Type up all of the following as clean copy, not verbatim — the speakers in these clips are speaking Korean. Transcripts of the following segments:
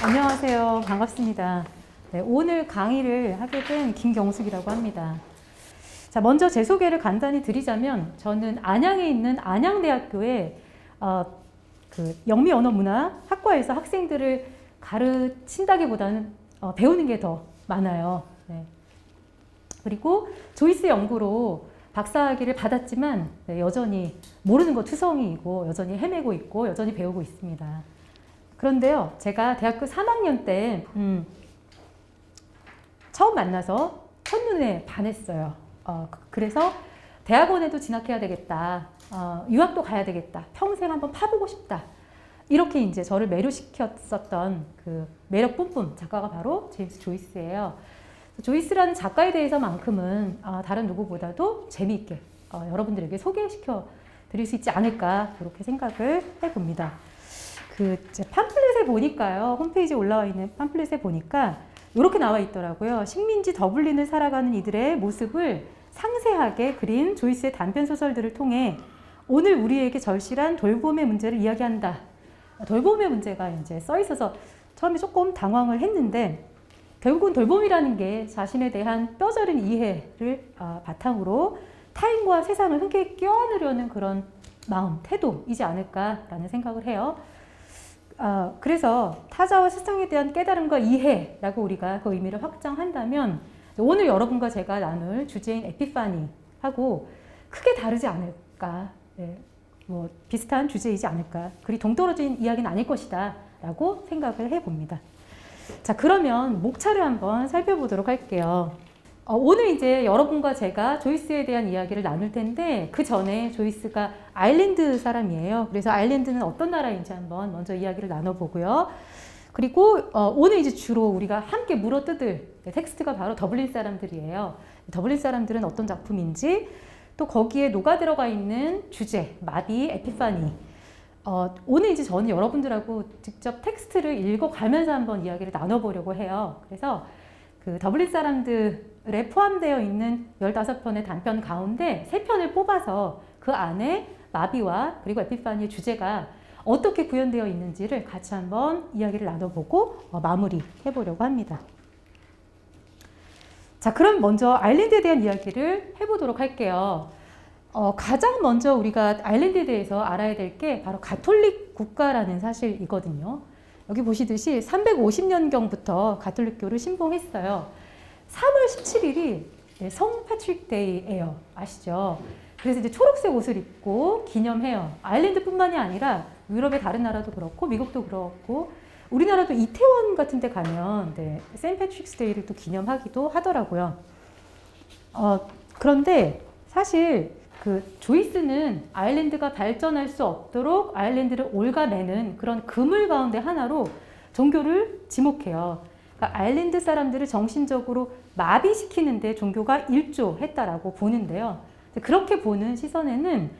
안녕하세요. 반갑습니다. 네, 오늘 강의를 하게 된 김경숙이라고 합니다. 자, 먼저 제 소개를 간단히 드리자면 저는 안양에 있는 안양대학교의 영미언어문화 학과에서 학생들을 가르친다기보다는 배우는 게 더 많아요. 네. 그리고 조이스 연구로 박사학위를 받았지만 여전히 모르는 거 투성이이고 여전히 헤매고 있고 여전히 배우고 있습니다. 그런데요, 제가 대학교 3학년 때 처음 만나서 첫눈에 반했어요. 그래서 대학원에도 진학해야 되겠다. 유학도 가야 되겠다. 평생 한번 파보고 싶다. 이렇게 이제 저를 매료시켰었던 그 매력 뿜뿜 작가가 바로 제임스 조이스예요. 조이스라는 작가에 대해서만큼은 다른 누구보다도 재미있게 여러분들에게 소개시켜 드릴 수 있지 않을까 그렇게 생각을 해봅니다. 팜플렛에 보니까요, 홈페이지에 올라와 있는 팜플렛에 보니까 이렇게 나와 있더라고요. 식민지 더블린을 살아가는 이들의 모습을 상세하게 그린 조이스의 단편 소설들을 통해 오늘 우리에게 절실한 돌봄의 문제를 이야기한다. 돌봄의 문제가 이제 써 있어서 처음에 조금 당황을 했는데 결국은 돌봄이라는 게 자신에 대한 뼈저린 이해를 바탕으로 타인과 세상을 흔쾌히 껴안으려는 그런 마음, 태도이지 않을까라는 생각을 해요. 그래서 타자와 세상에 대한 깨달음과 이해라고 우리가 그 의미를 확장한다면 오늘 여러분과 제가 나눌 주제인 에피파니하고 크게 다르지 않을까, 네, 뭐 비슷한 주제이지 않을까, 그리 동떨어진 이야기는 아닐 것이다 라고 생각을 해봅니다. 자, 그러면 목차를 한번 살펴보도록 할게요. 오늘 이제 여러분과 제가 조이스에 대한 이야기를 나눌 텐데 그 전에 조이스가 아일랜드 사람이에요. 그래서 아일랜드는 어떤 나라인지 한번 먼저 이야기를 나눠보고요. 그리고 오늘 이제 주로 우리가 함께 물어뜯을 텍스트가 바로 더블린 사람들이에요. 더블린 사람들은 어떤 작품인지, 또 거기에 녹아 들어가 있는 주제, 마비, 에피파니. 오늘 이제 저는 여러분들하고 직접 텍스트를 읽어가면서 한번 이야기를 나눠보려고 해요. 그래서 그 더블린 사람들에 포함되어 있는 15편의 단편 가운데 3편을 뽑아서 그 안에 마비와 그리고 에피파니의 주제가 어떻게 구현되어 있는지를 같이 한번 이야기를 나눠보고 마무리해보려고 합니다. 자, 그럼 먼저 아일랜드에 대한 이야기를 해보도록 할게요. 가장 먼저 우리가 아일랜드에 대해서 알아야 될 게 바로 가톨릭 국가라는 사실이거든요. 여기 보시듯이 350년경부터 가톨릭교를 신봉했어요. 3월 17일이 성 패트릭 데이예요. 아시죠? 그래서 이제 초록색 옷을 입고 기념해요. 아일랜드뿐만이 아니라 유럽의 다른 나라도 그렇고 미국도 그렇고 우리나라도 이태원 같은 데 가면 세인트 패트릭스 데이를 또 기념하기도 하더라고요. 그런데 사실 그 조이스는 아일랜드가 발전할 수 없도록 아일랜드를 옭아매는 그런 그물 가운데 하나로 종교를 지목해요. 그러니까 아일랜드 사람들을 정신적으로 마비시키는데 종교가 일조했다라고 보는데요. 그렇게 보는 시선에는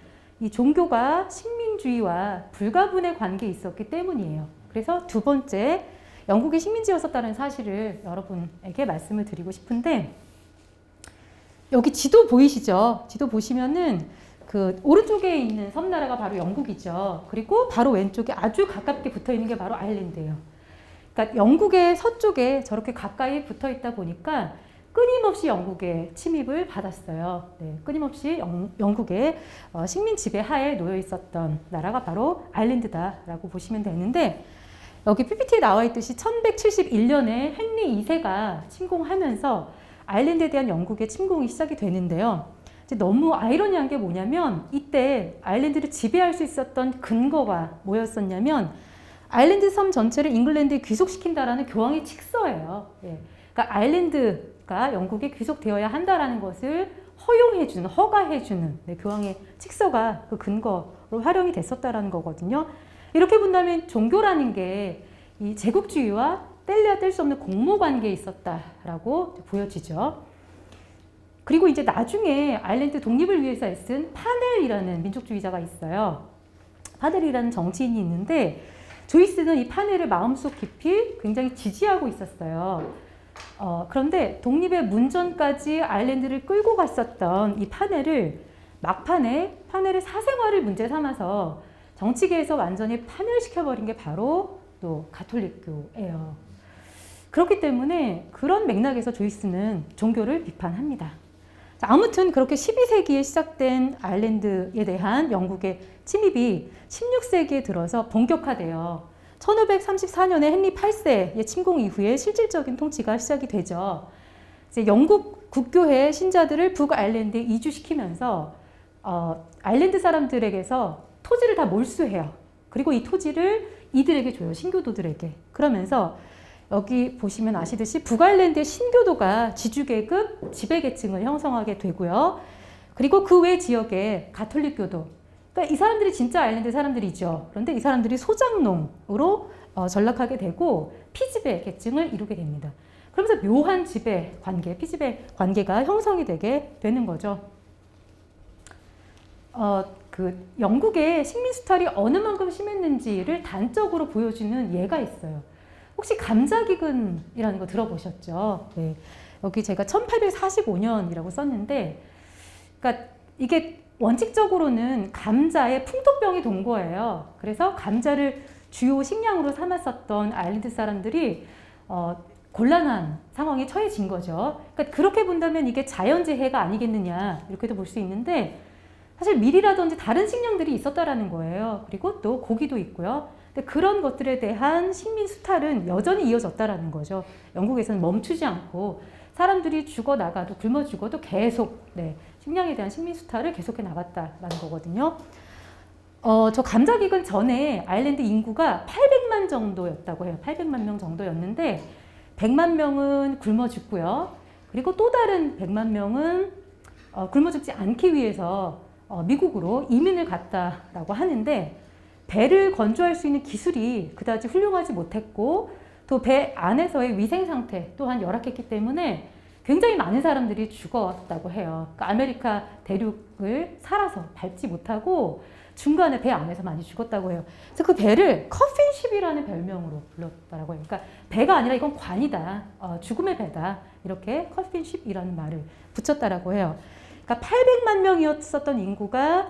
이 종교가 식민주의와 불가분의 관계에 있었기 때문이에요. 그래서 두 번째, 영국이 식민지였었다는 사실을 여러분에게 말씀을 드리고 싶은데, 여기 지도 보이시죠? 지도 보시면은 그 오른쪽에 있는 섬나라가 바로 영국이죠. 그리고 바로 왼쪽에 아주 가깝게 붙어 있는 게 바로 아일랜드예요. 그러니까 영국의 서쪽에 저렇게 가까이 붙어 있다 보니까 끊임없이 영국의 침입을 받았어요. 네, 끊임없이 영국의 식민 지배 하에 놓여 있었던 나라가 바로 아일랜드다라고 보시면 되는데, 여기 PPT에 나와 있듯이 1171년에 헨리 2세가 침공하면서 아일랜드에 대한 영국의 침공이 시작이 되는데요. 이제 너무 아이러니한 게 뭐냐면 이때 아일랜드를 지배할 수 있었던 근거가 뭐였었냐면 아일랜드 섬 전체를 잉글랜드에 귀속시킨다라는 교황의 칙서예요. 예. 그러니까 아일랜드가 영국에 귀속되어야 한다라는 것을 허용해주는, 허가해주는 교황의 칙서가 그 근거로 활용이 됐었다라는 거거든요. 이렇게 본다면 종교라는 게 이 제국주의와 뗄래야 뗄 수 없는 공모관계에 있었다라고 보여지죠. 그리고 이제 나중에 아일랜드 독립을 위해서 애쓴 파넬이라는 민족주의자가 있어요. 파넬이라는 정치인이 있는데 조이스는 이 파넬을 마음속 깊이 굉장히 지지하고 있었어요. 그런데 독립의 문전까지 아일랜드를 끌고 갔었던 이 파넬을 막판에 파넬의 사생활을 문제 삼아서 정치계에서 완전히 파멸시켜버린 게 바로 또 가톨릭교예요. 그렇기 때문에 그런 맥락에서 조이스는 종교를 비판합니다. 자, 아무튼 그렇게 12세기에 시작된 아일랜드에 대한 영국의 침입이 16세기에 들어서 본격화돼요. 1534년에 헨리 8세의 침공 이후에 실질적인 통치가 시작이 되죠. 이제 영국 국교회 신자들을 북아일랜드에 이주시키면서 아일랜드 사람들에게서 토지를 다 몰수해요. 그리고 이 토지를 이들에게 줘요. 신교도들에게. 그러면서 여기 보시면 아시듯이 북아일랜드의 신교도가 지주계급 지배계층을 형성하게 되고요. 그리고 그 외 지역에 가톨릭교도. 그러니까 이 사람들이 진짜 아일랜드 사람들이죠. 그런데 이 사람들이 소장농으로 전락하게 되고 피지배 계층을 이루게 됩니다. 그러면서 묘한 지배 관계, 피지배 관계가 형성이 되게 되는 거죠. 그 영국의 식민 수탈이 어느 만큼 심했는지를 단적으로 보여주는 예가 있어요. 혹시 감자기근이라는 거 들어보셨죠? 네. 여기 제가 1845년이라고 썼는데, 그러니까 이게 원칙적으로는 감자에 풍토병이 돈 거예요. 그래서 감자를 주요 식량으로 삼았었던 아일랜드 사람들이 곤란한 상황에 처해진 거죠. 그러니까 그렇게 본다면 이게 자연재해가 아니겠느냐 이렇게도 볼 수 있는데 사실 밀이라든지 다른 식량들이 있었다라는 거예요. 그리고 또 고기도 있고요. 근데 그런 것들에 대한 식민 수탈은 여전히 이어졌다라는 거죠. 영국에서는 멈추지 않고 사람들이 죽어나가도 굶어 죽어도 계속 식량에 대한 식민 수탈을 계속해 나갔다라는 거거든요. 저 감자기근 전에 아일랜드 인구가 800만 정도였다고 해요. 800만 명 정도였는데 100만 명은 굶어 죽고요. 그리고 또 다른 100만 명은 굶어 죽지 않기 위해서 미국으로 이민을 갔다라고 하는데 배를 건조할 수 있는 기술이 그다지 훌륭하지 못했고 또 배 안에서의 위생 상태 또한 열악했기 때문에 굉장히 많은 사람들이 죽었다고 해요. 그러니까 아메리카 대륙을 살아서 밟지 못하고 중간에 배 안에서 많이 죽었다고 해요. 그래서 그 배를 커핀십이라는 별명으로 불렀다라고 해요. 그러니까 배가 아니라 이건 관이다. 죽음의 배다. 이렇게 커핀십이라는 말을 붙였다라고 해요. 그러니까 800만 명이었었던 인구가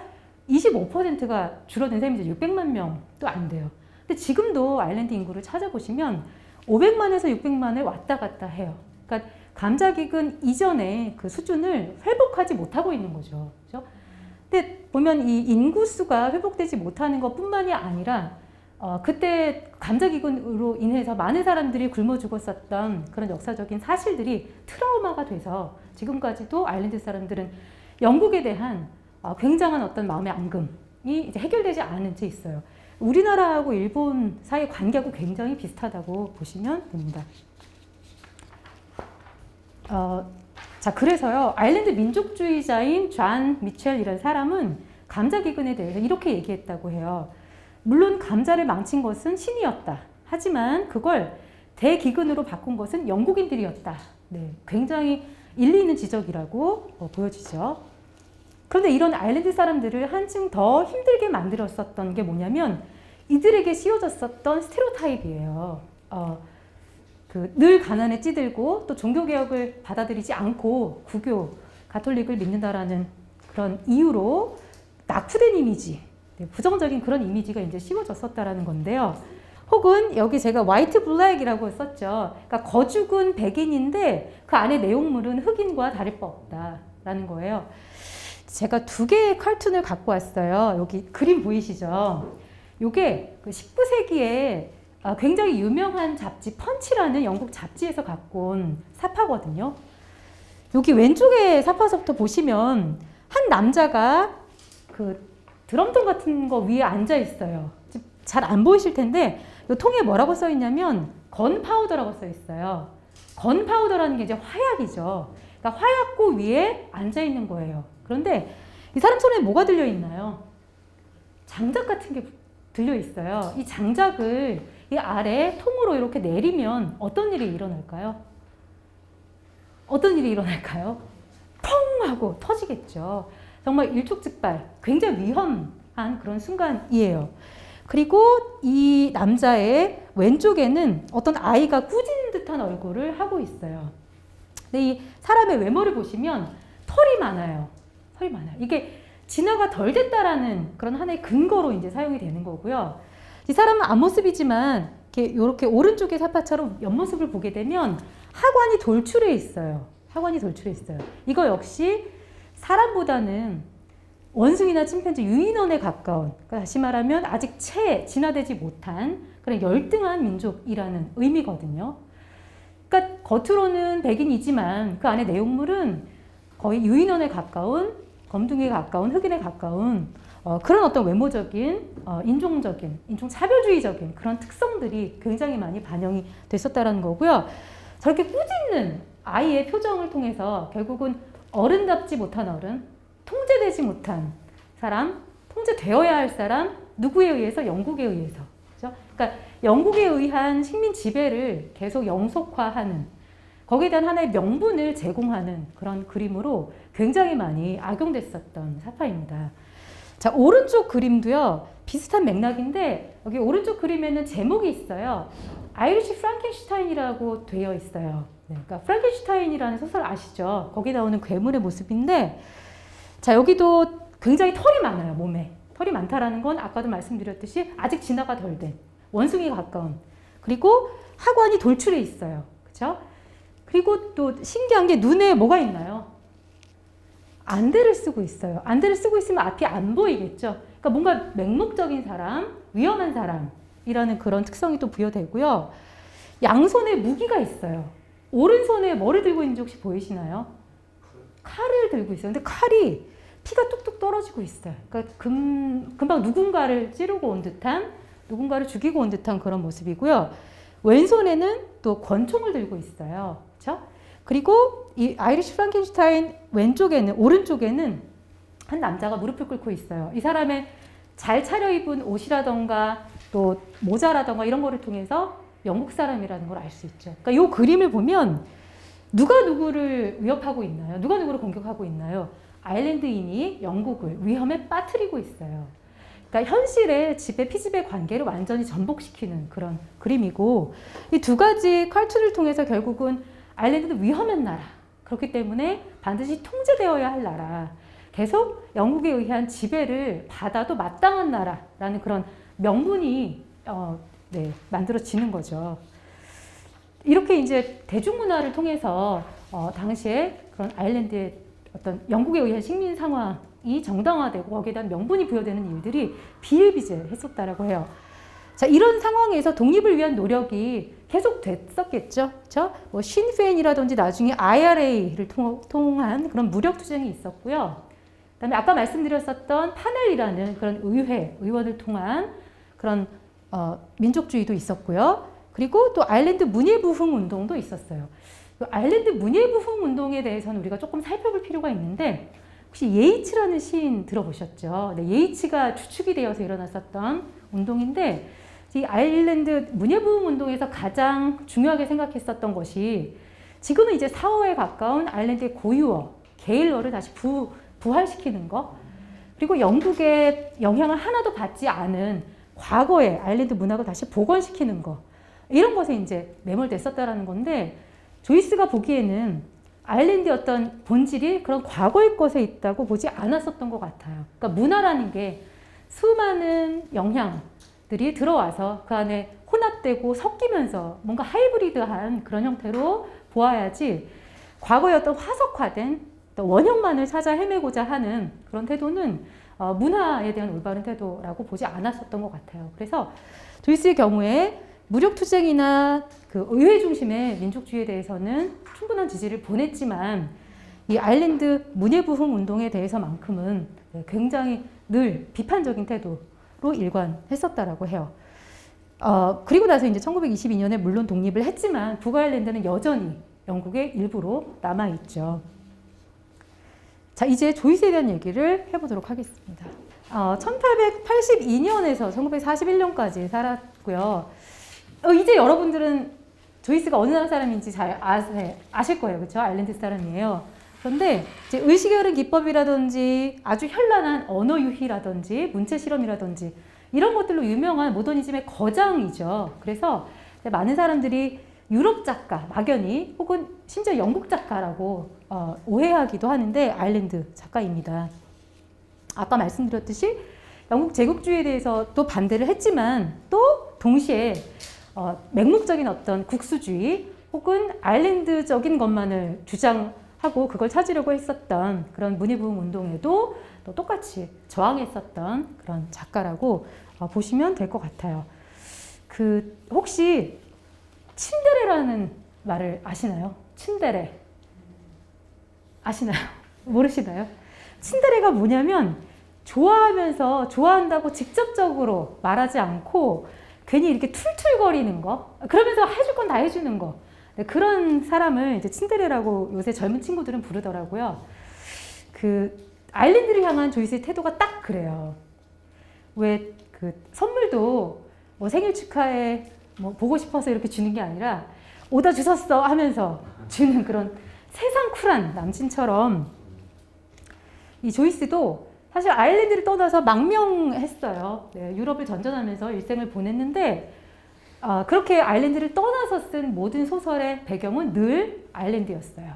25%가 줄어든 셈이죠. 600만 명도 안 돼요. 근데 지금도 아일랜드 인구를 찾아보시면 500만에서 600만에 왔다 갔다 해요. 그러니까 감자기근 이전의 그 수준을 회복하지 못하고 있는 거죠. 그렇죠? 근데 보면 이 인구수가 회복되지 못하는 것뿐만이 아니라 그때 감자기근으로 인해서 많은 사람들이 굶어 죽었었던 그런 역사적인 사실들이 트라우마가 돼서 지금까지도 아일랜드 사람들은 영국에 대한 굉장한 어떤 마음의 앙금이 이제 해결되지 않은 채 있어요. 우리나라하고 일본 사이 관계하고 굉장히 비슷하다고 보시면 됩니다. 자, 그래서요, 아일랜드 민족주의자인 존 미첼이라는 사람은 감자기근에 대해서 이렇게 얘기했다고 해요. 물론 감자를 망친 것은 신이었다. 하지만 그걸 대기근으로 바꾼 것은 영국인들이었다. 네, 굉장히 일리 있는 지적이라고 보여지죠. 그런데 이런 아일랜드 사람들을 한층 더 힘들게 만들었었던 게 뭐냐면 이들에게 씌워졌었던 스테레오타입이에요. 늘 가난에 찌들고 또 종교개혁을 받아들이지 않고 구교, 가톨릭을 믿는다라는 그런 이유로 낙후된 이미지, 부정적인 그런 이미지가 이제 씌워졌었다라는 건데요. 혹은 여기 제가 화이트 블랙이라고 썼죠. 그러니까 거죽은 백인인데 그 안에 내용물은 흑인과 다를 바 없다라는 거예요. 제가 두 개의 칼툰을 갖고 왔어요. 여기 그림 보이시죠? 이게 그 19세기에 굉장히 유명한 잡지 펀치라는 영국 잡지에서 갖고 온 사파거든요. 여기 왼쪽에 사파서부터 보시면 한 남자가 그 드럼통 같은 거 위에 앉아 있어요. 잘 안 보이실 텐데 이 통에 뭐라고 써 있냐면 건파우더라고 써 있어요. 건파우더라는 게 이제 화약이죠. 그러니까 화약고 위에 앉아 있는 거예요. 그런데 이 사람 손에 뭐가 들려 있나요? 장작 같은 게 들려 있어요. 이 장작을 이 아래 통으로 이렇게 내리면 어떤 일이 일어날까요? 어떤 일이 일어날까요? 펑 하고 터지겠죠. 정말 일촉즉발, 굉장히 위험한 그런 순간이에요. 그리고 이 남자의 왼쪽에는 어떤 아이가 꾸짖는 듯한 얼굴을 하고 있어요. 근데 이 사람의 외모를 보시면 털이 많아요. 털이 많아요. 이게 진화가 덜 됐다라는 그런 하나의 근거로 이제 사용이 되는 거고요. 이 사람은 앞모습이지만 이렇게 오른쪽의 사파처럼 옆모습을 보게 되면 하관이 돌출해 있어요. 하관이 돌출해 있어요. 이거 역시 사람보다는 원숭이나 침팬지, 유인원에 가까운, 그러니까 다시 말하면 아직 진화되지 못한 그런 열등한 민족이라는 의미거든요. 그러니까 겉으로는 백인이지만 그 안에 내용물은 거의 유인원에 가까운, 검둥이에 가까운, 흑인에 가까운 그런 어떤 외모적인, 인종적인, 인종차별주의적인 그런 특성들이 굉장히 많이 반영이 됐었다는 거고요. 저렇게 꾸짖는 아이의 표정을 통해서 결국은 어른답지 못한 어른, 통제되지 못한 사람, 통제되어야 할 사람, 누구에 의해서? 영국에 의해서. 그렇죠? 그러니까 영국에 의한 식민 지배를 계속 영속화하는, 거기에 대한 하나의 명분을 제공하는 그런 그림으로 굉장히 많이 악용됐었던 사파입니다. 자, 오른쪽 그림도요, 비슷한 맥락인데, 여기 오른쪽 그림에는 제목이 있어요. 아이리시 프랑켄슈타인이라고 되어 있어요. 네, 그러니까 프랑켄슈타인이라는 소설 아시죠? 거기 나오는 괴물의 모습인데, 자, 여기도 굉장히 털이 많아요, 몸에. 털이 많다라는 건 아까도 말씀드렸듯이 아직 진화가 덜 된, 원숭이에 가까운, 그리고 하관이 돌출해 있어요. 그렇죠? 그리고 또 신기한 게 눈에 뭐가 있나요? 안대를 쓰고 있어요. 안대를 쓰고 있으면 앞이 안 보이겠죠. 그러니까 뭔가 맹목적인 사람, 위험한 사람이라는 그런 특성이 또 부여되고요. 양손에 무기가 있어요. 오른손에 뭐를 들고 있는지 혹시 보이시나요? 칼을 들고 있어요. 근데 칼이 피가 뚝뚝 떨어지고 있어요. 그러니까 금방 누군가를 찌르고 온 듯한, 누군가를 죽이고 온 듯한 그런 모습이고요. 왼손에는 또 권총을 들고 있어요. 그렇죠? 그리고 이 아이리시 프랑켄슈타인 오른쪽에는 한 남자가 무릎을 꿇고 있어요. 이 사람의 잘 차려입은 옷이라던가 또 모자라던가 이런 거를 통해서 영국 사람이라는 걸 알 수 있죠. 그러니까 이 그림을 보면 누가 누구를 위협하고 있나요? 누가 누구를 공격하고 있나요? 아일랜드인이 영국을 위험에 빠뜨리고 있어요. 그러니까 현실의 피지배 관계를 완전히 전복시키는 그런 그림이고, 이 두 가지 칼툴을 통해서 결국은 아일랜드는 위험한 나라, 그렇기 때문에 반드시 통제되어야 할 나라, 계속 영국에 의한 지배를 받아도 마땅한 나라라는 그런 명분이 만들어지는 거죠. 이렇게 이제 대중문화를 통해서 당시에 그런 아일랜드의 어떤 영국에 의한 식민 상황이 정당화되고 거기에 대한 명분이 부여되는 일들이 비일비재했었다라고 해요. 자, 이런 상황에서 독립을 위한 노력이 계속 됐었겠죠. 그렇죠? 뭐 신페인이라든지 나중에 IRA를 통한 그런 무력 투쟁이 있었고요. 그다음에 아까 말씀드렸었던 파넬이라는 그런 의원을 통한 그런 민족주의도 있었고요. 그리고 또 아일랜드 문예부흥 운동도 있었어요. 아일랜드 문예부흥 운동에 대해서는 우리가 조금 살펴볼 필요가 있는데, 혹시 예이츠라는 시인 들어보셨죠? 네, 예이츠가 주축이 되어서 일어났었던 운동인데, 이 아일랜드 문예부흥 운동에서 가장 중요하게 생각했었던 것이 지금은 이제 사어에 가까운 아일랜드의 고유어, 게일어를 다시 부활시키는 것, 그리고 영국의 영향을 하나도 받지 않은 과거의 아일랜드 문학을 다시 복원시키는 것, 이런 것에 이제 매몰됐었다라는 건데, 조이스가 보기에는 아일랜드의 어떤 본질이 그런 과거의 것에 있다고 보지 않았었던 것 같아요. 그러니까 문화라는 게 수많은 영향들이 들어와서 그 안에 혼합되고 섞이면서 뭔가 하이브리드한 그런 형태로 보아야지, 과거의 어떤 화석화된 원형만을 찾아 헤매고자 하는 그런 태도는 문화에 대한 올바른 태도라고 보지 않았었던 것 같아요. 그래서 조이스의 경우에 무력투쟁이나 그 의회 중심의 민족주의에 대해서는 충분한 지지를 보냈지만, 이 아일랜드 문예부흥 운동에 대해서만큼은 굉장히 늘 비판적인 태도로 일관했었다라고 해요. 그리고 나서 이제 1922년에 물론 독립을 했지만 북아일랜드는 여전히 영국의 일부로 남아있죠. 자, 이제 조이스에 대한 얘기를 해보도록 하겠습니다. 1882년에서 1941년까지 살았고요. 이제 여러분들은 조이스가 어느 나라 사람인지 잘 아실 거예요. 그렇죠? 아일랜드 사람이에요. 그런데 이제 의식의 흐름 기법이라든지 아주 현란한 언어 유희라든지 문체 실험이라든지 이런 것들로 유명한 모더니즘의 거장이죠. 그래서 많은 사람들이 유럽 작가, 막연히 혹은 심지어 영국 작가라고 오해하기도 하는데 아일랜드 작가입니다. 아까 말씀드렸듯이 영국 제국주의에 대해서 또 반대를 했지만 또 동시에 맹목적인 어떤 국수주의 혹은 아일랜드적인 것만을 주장하고 그걸 찾으려고 했었던 그런 문예부흥 운동에도 또 똑같이 저항했었던 그런 작가라고 보시면 될 것 같아요. 혹시 츤데레라는 말을 아시나요? 츤데레. 아시나요? 모르시나요? 츤데레가 뭐냐면 좋아한다고 직접적으로 말하지 않고 괜히 이렇게 툴툴거리는 거, 그러면서 해줄 건 다 해주는 거. 네, 그런 사람을 이제 츤데레라고 요새 젊은 친구들은 부르더라고요. 아일랜드를 향한 조이스의 태도가 딱 그래요. 왜 선물도 뭐 생일 축하해, 뭐 보고 싶어서 이렇게 주는 게 아니라 오다 주셨어 하면서 주는 그런 세상 쿨한 남친처럼 이 조이스도 사실 아일랜드를 떠나서 망명했어요. 네, 유럽을 전전하면서 일생을 보냈는데 그렇게 아일랜드를 떠나서 쓴 모든 소설의 배경은 늘 아일랜드였어요.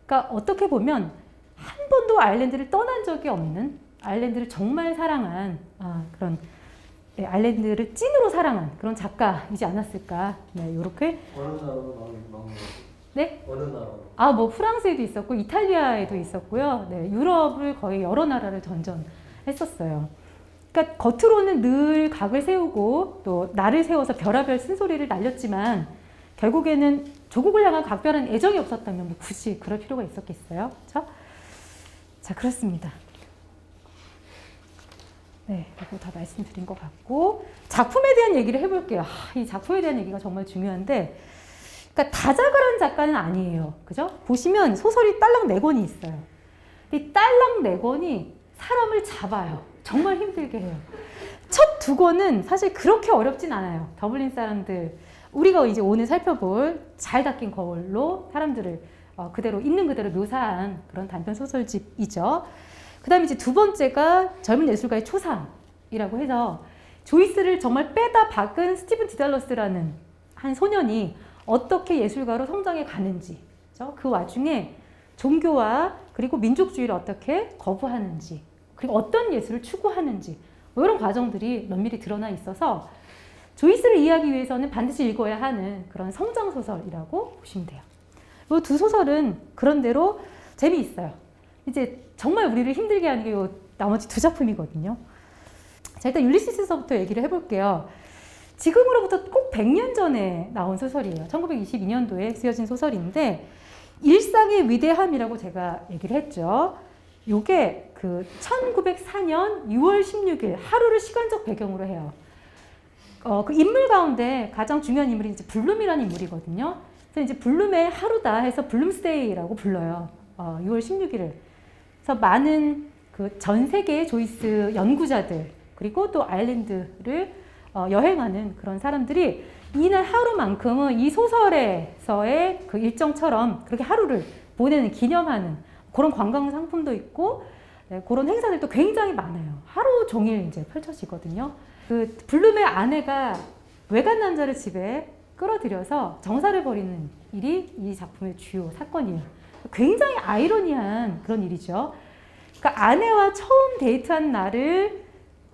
그러니까 어떻게 보면 한 번도 아일랜드를 떠난 적이 없는, 아일랜드를 정말 사랑한 그런 아일랜드를 찐으로 사랑한 그런 작가이지 않았을까. 네, 이렇게. 어느 나라로 망명? 네? 어느 나라로? 뭐 프랑스에도 있었고 이탈리아에도 있었고요. 네, 유럽을 거의 여러 나라를 전전했었어요. 그러니까 겉으로는 늘 각을 세우고 또 나를 세워서 별하별 쓴소리를 날렸지만 결국에는 조국을 향한 각별한 애정이 없었다면 뭐 굳이 그럴 필요가 있었겠어요? 그렇죠? 자, 그렇습니다. 네, 이거 다 말씀드린 것 같고 작품에 대한 얘기를 해볼게요. 이 작품에 대한 얘기가 정말 중요한데, 그러니까 다작을 한 작가는 아니에요. 그죠? 보시면 소설이 딸랑 4권이 있어요. 이 딸랑 4권이 사람을 잡아요. 정말 힘들게 해요. 첫 2권은 사실 그렇게 어렵진 않아요. 더블린 사람들, 우리가 이제 오늘 살펴볼 잘 닦인 거울로 사람들을 그대로 있는 그대로 묘사한 그런 단편 소설집이죠. 그 다음에 이제 2번째가 젊은 예술가의 초상이라고 해서 조이스를 정말 빼다 박은 스티븐 디달러스라는 한 소년이 어떻게 예술가로 성장해 가는지, 그렇죠? 그 와중에 종교와 그리고 민족주의를 어떻게 거부하는지, 그리고 어떤 예술을 추구하는지, 뭐 이런 과정들이 면밀히 드러나 있어서 조이스를 이해하기 위해서는 반드시 읽어야 하는 그런 성장소설이라고 보시면 돼요. 이 2 소설은 그런대로 재미있어요. 이제 정말 우리를 힘들게 하는 게 이 나머지 2 작품이거든요. 자, 일단 율리시스서부터 얘기를 해볼게요. 지금으로부터 꼭 100년 전에 나온 소설이에요. 1922년도에 쓰여진 소설인데 일상의 위대함이라고 제가 얘기를 했죠. 요게 1904년 6월 16일 하루를 시간적 배경으로 해요. 그 인물 가운데 가장 중요한 인물이 이제 블룸이라는 인물이거든요. 그래서 이제 블룸의 하루다 해서 블룸스데이라고 불러요. 6월 16일을. 그래서 많은 전 세계의 조이스 연구자들 그리고 또 아일랜드를 여행하는 그런 사람들이 이날 하루만큼은 이 소설에서의 그 일정처럼 그렇게 하루를 보내는 기념하는 그런 관광 상품도 있고, 네, 그런 행사들도 굉장히 많아요. 하루 종일 이제 펼쳐지거든요. 블룸의 아내가 외간 남자를 집에 끌어들여서 정사를 벌이는 일이 이 작품의 주요 사건이에요. 굉장히 아이러니한 그런 일이죠. 그러니까 아내와 처음 데이트한 날을,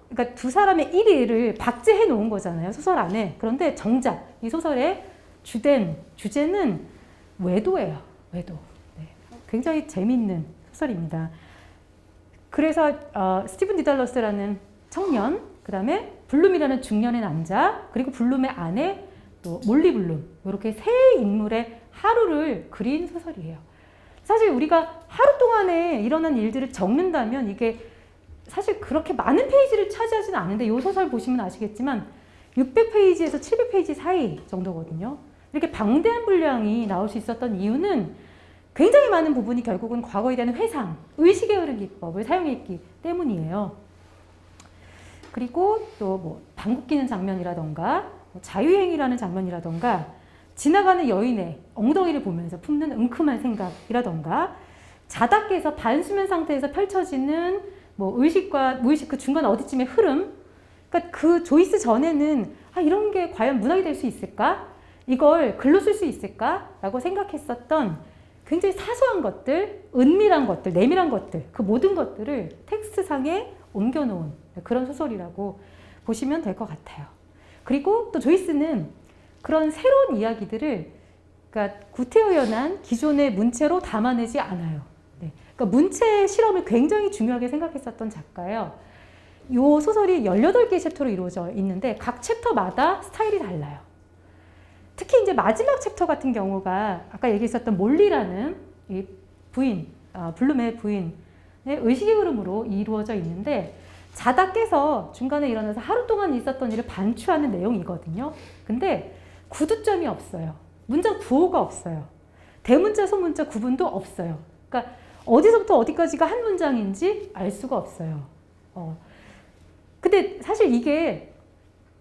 그러니까 2 사람의 1일을 박제해 놓은 거잖아요, 소설 안에. 그런데 정작 이 소설의 주된 주제는 외도예요. 외도. 네. 굉장히 재미있는 소설입니다. 그래서 스티븐 디달러스라는 청년, 그 다음에 블룸이라는 중년의 남자, 그리고 블룸의 아내, 또 몰리 블룸, 이렇게 3 인물의 하루를 그린 소설이에요. 사실 우리가 하루 동안에 일어난 일들을 적는다면 이게 사실 그렇게 많은 페이지를 차지하지는 않은데 이 소설 보시면 아시겠지만 600페이지에서 700페이지 사이 정도거든요. 이렇게 방대한 분량이 나올 수 있었던 이유는 굉장히 많은 부분이 결국은 과거에 대한 회상, 의식의 흐름 기법을 사용했기 때문이에요. 그리고 또 뭐 방귀 뀌는 장면이라던가 자유행위라는 장면이라던가 지나가는 여인의 엉덩이를 보면서 품는 은큼한 생각이라던가 자다 깨서 반수면 상태에서 펼쳐지는 뭐 의식과 무의식 그 중간 어디쯤의 흐름, 그러니까 그 조이스 전에는 이런 게 과연 문학이 될 수 있을까? 이걸 글로 쓸 수 있을까? 라고 생각했었던 굉장히 사소한 것들, 은밀한 것들, 내밀한 것들, 그 모든 것들을 텍스트상에 옮겨놓은 그런 소설이라고 보시면 될 것 같아요. 그리고 또 조이스는 그런 새로운 이야기들을 그러니까 구태의연한 기존의 문체로 담아내지 않아요. 네. 그러니까 문체 실험을 굉장히 중요하게 생각했었던 작가예요. 이 소설이 18개의 챕터로 이루어져 있는데 각 챕터마다 스타일이 달라요. 특히 이제 마지막 챕터 같은 경우가 아까 얘기했었던 몰리라는 이 부인, 블룸의 부인의 의식의 흐름으로 이루어져 있는데 자다 깨서 중간에 일어나서 하루 동안 있었던 일을 반추하는 내용이거든요. 근데 구두점이 없어요. 문장 구호가 없어요. 대문자, 소문자 구분도 없어요. 그러니까 어디서부터 어디까지가 한 문장인지 알 수가 없어요. 근데 사실 이게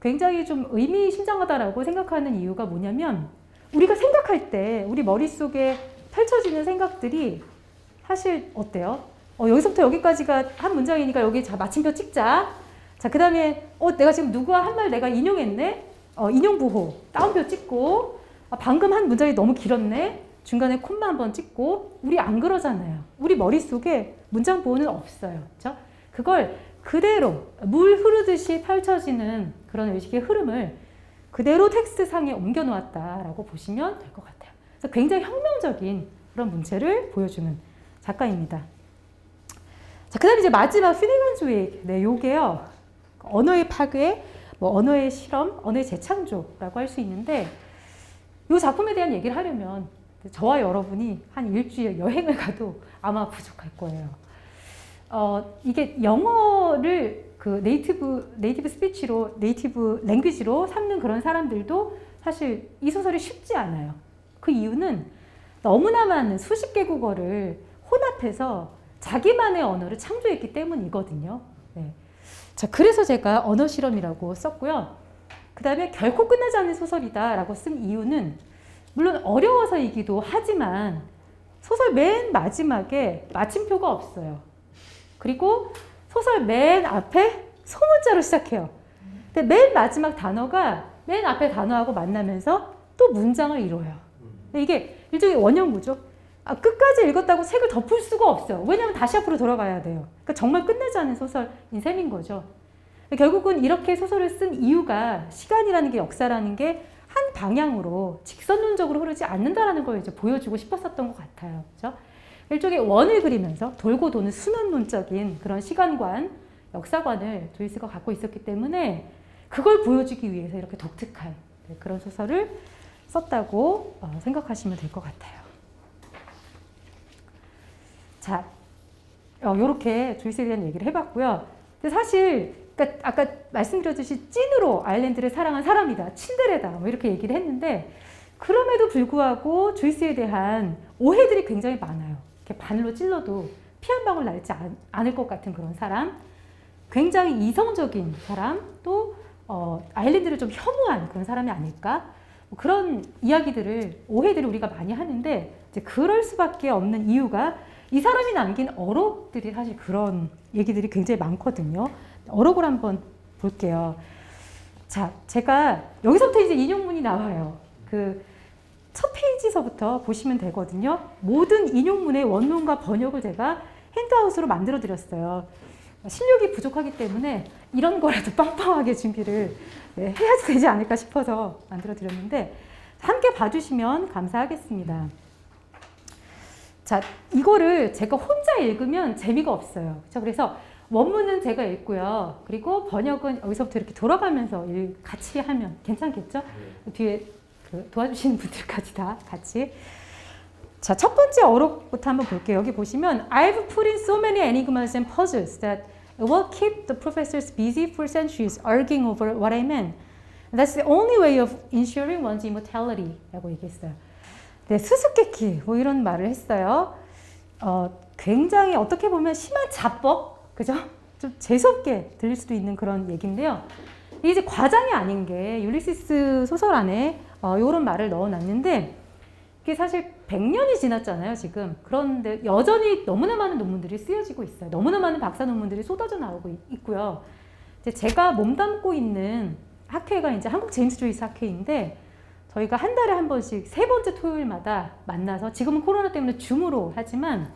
굉장히 좀 의미심장하다라고 생각하는 이유가 뭐냐면 우리가 생각할 때 우리 머릿속에 펼쳐지는 생각들이 사실 어때요? 여기서부터 여기까지가 한 문장이니까 여기 자 마침표 찍자. 자, 그 다음에 내가 지금 누구와 한 말 내가 인용했네? 인용부호 따옴표 찍고 방금 한 문장이 너무 길었네? 중간에 콤마 한번 찍고 우리 안 그러잖아요. 우리 머릿속에 문장 보호는 없어요. 그렇죠? 그걸 그대로 물 흐르듯이 펼쳐지는 그런 의식의 흐름을 그대로 텍스트상에 옮겨 놓았다라고 보시면 될 것 같아요. 그래서 굉장히 혁명적인 그런 문체를 보여주는 작가입니다. 자, 그 다음에 이제 마지막 피니건 주익. 네, 요게요. 언어의 파괴, 언어의 실험, 언어의 재창조라고 할 수 있는데 이 작품에 대한 얘기를 하려면 저와 여러분이 한 일주일 여행을 가도 아마 부족할 거예요. 이게 영어를 그 네이티브 스피치로, 네이티브 랭귀지로 삼는 그런 사람들도 사실 이 소설이 쉽지 않아요. 그 이유는 너무나 많은 수십 개 국어를 혼합해서 자기만의 언어를 창조했기 때문이거든요. 네. 자, 그래서 제가 언어 실험이라고 썼고요. 그 다음에 결코 끝나지 않는 소설이다라고 쓴 이유는 물론 어려워서이기도 하지만 소설 맨 마지막에 마침표가 없어요. 그리고 소설 맨 앞에 소문자로 시작해요. 근데 맨 마지막 단어가 맨 앞에 단어하고 만나면서 또 문장을 이뤄요. 이게 일종의 원형구조. 끝까지 읽었다고 책을 덮을 수가 없어요. 왜냐하면 다시 앞으로 돌아가야 돼요. 그러니까 정말 끝나지 않는 소설인 셈인 거죠. 결국은 이렇게 소설을 쓴 이유가 시간이라는 게 역사라는 게 한 방향으로 직선론적으로 흐르지 않는다라는 걸 이제 보여주고 싶었었던 것 같아요. 그렇죠? 일종의 원을 그리면서 돌고 도는 순환론적인 그런 시간관, 역사관을 조이스가 갖고 있었기 때문에 그걸 보여주기 위해서 이렇게 독특한 그런 소설을 썼다고 생각하시면 될 것 같아요. 자, 이렇게 조이스에 대한 얘기를 해봤고요. 근데 사실 그러니까 아까 말씀드렸듯이 찐으로 아일랜드를 사랑한 사람이다, 친데레다, 뭐 이렇게 얘기를 했는데 그럼에도 불구하고 조이스에 대한 오해들이 굉장히 많아요. 이렇게 바늘로 찔러도 피 한 방울 날지 않을 것 같은 그런 사람, 굉장히 이성적인 사람, 또 아일랜드를 좀 혐오한 그런 사람이 아닐까? 뭐 그런 이야기들을 오해들을 우리가 많이 하는데 이제 그럴 수밖에 없는 이유가 이 사람이 남긴 어록들이 사실 그런 얘기들이 굉장히 많거든요. 어록을 한번 볼게요. 자, 제가 여기서부터 이제 인용문이 나와요. 그 첫 페이지서부터 보시면 되거든요. 모든 인용문의 원문과 번역을 제가 핸드아웃으로 만들어 드렸어요. 실력이 부족하기 때문에 이런 거라도 빵빵하게 준비를 해야 되지 않을까 싶어서 만들어 드렸는데 함께 봐주시면 감사하겠습니다. 자, 이거를 제가 혼자 읽으면 재미가 없어요. 그래서 원문은 제가 읽고요. 그리고 번역은 여기서부터 이렇게 돌아가면서 같이 하면 괜찮겠죠? 네. 뒤에 도와주시는 분들까지 다 같이. 자, 첫 번째 어록부터 한번 볼게요. 여기 보시면 I've put in so many enigmas and puzzles that it will keep the professors busy for centuries arguing over what I meant. That's the only way of ensuring one's immortality 라고 얘기했어요. 네, 수수께끼 뭐 이런 말을 했어요. 굉장히 어떻게 보면 심한 자뻑, 그죠? 좀 재수없게 들릴 수도 있는 그런 얘기인데요. 이게 이제 과장이 아닌 게 율리시스 소설 안에 이런 말을 넣어놨는데 이게 사실 100년이 지났잖아요, 지금. 그런데 여전히 너무나 많은 논문들이 쓰여지고 있어요. 너무나 많은 박사 논문들이 쏟아져 나오고 있고요. 이제 제가 몸담고 있는 학회가 이제 한국 제임스 조이스 학회인데 저희가 한 달에 한 번씩 세 번째 토요일마다 만나서 지금은 코로나 때문에 줌으로 하지만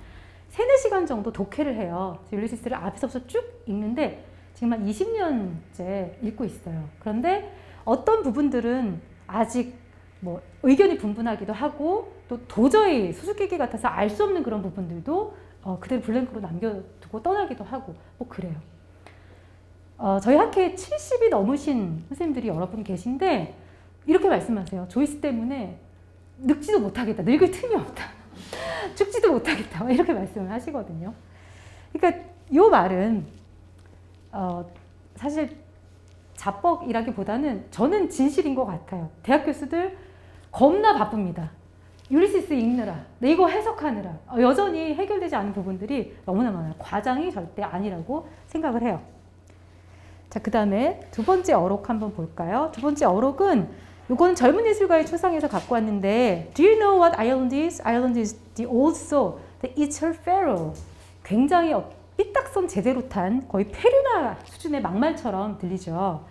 3-4시간 정도 독해를 해요. 율리시스를 앞에서부터 쭉 읽는데 지금 한 20년째 읽고 있어요. 그런데 어떤 부분들은 아직 뭐 의견이 분분하기도 하고 또 도저히 수수께끼 같아서 알 수 없는 그런 부분들도 그대로 블랭크로 남겨두고 떠나기도 하고 뭐 그래요. 저희 학회에 70이 넘으신 선생님들이 여러 분 계신데 이렇게 말씀하세요. 조이스 때문에 늙지도 못하겠다. 늙을 틈이 없다. 죽지도 못하겠다. 이렇게 말씀을 하시거든요. 그러니까 이 말은 사실 자뻑이라기보다는 저는 진실인 것 같아요. 대학 교수들 겁나 바쁩니다. 율리시스 읽느라, 네이버 해석하느라 여전히 해결되지 않은 부분들이 너무나 많아요. 과장이 절대 아니라고 생각을 해요. 자, 그 다음에 두 번째 어록 한번 볼까요? 두 번째 어록은 이거는 젊은 예술가의 초상에서 갖고 왔는데 Do you know what Ireland is? Ireland is the old soul that eats her pharaoh. 굉장히 삐딱선 제대로 탄 거의 페류나 수준의 막말처럼 들리죠.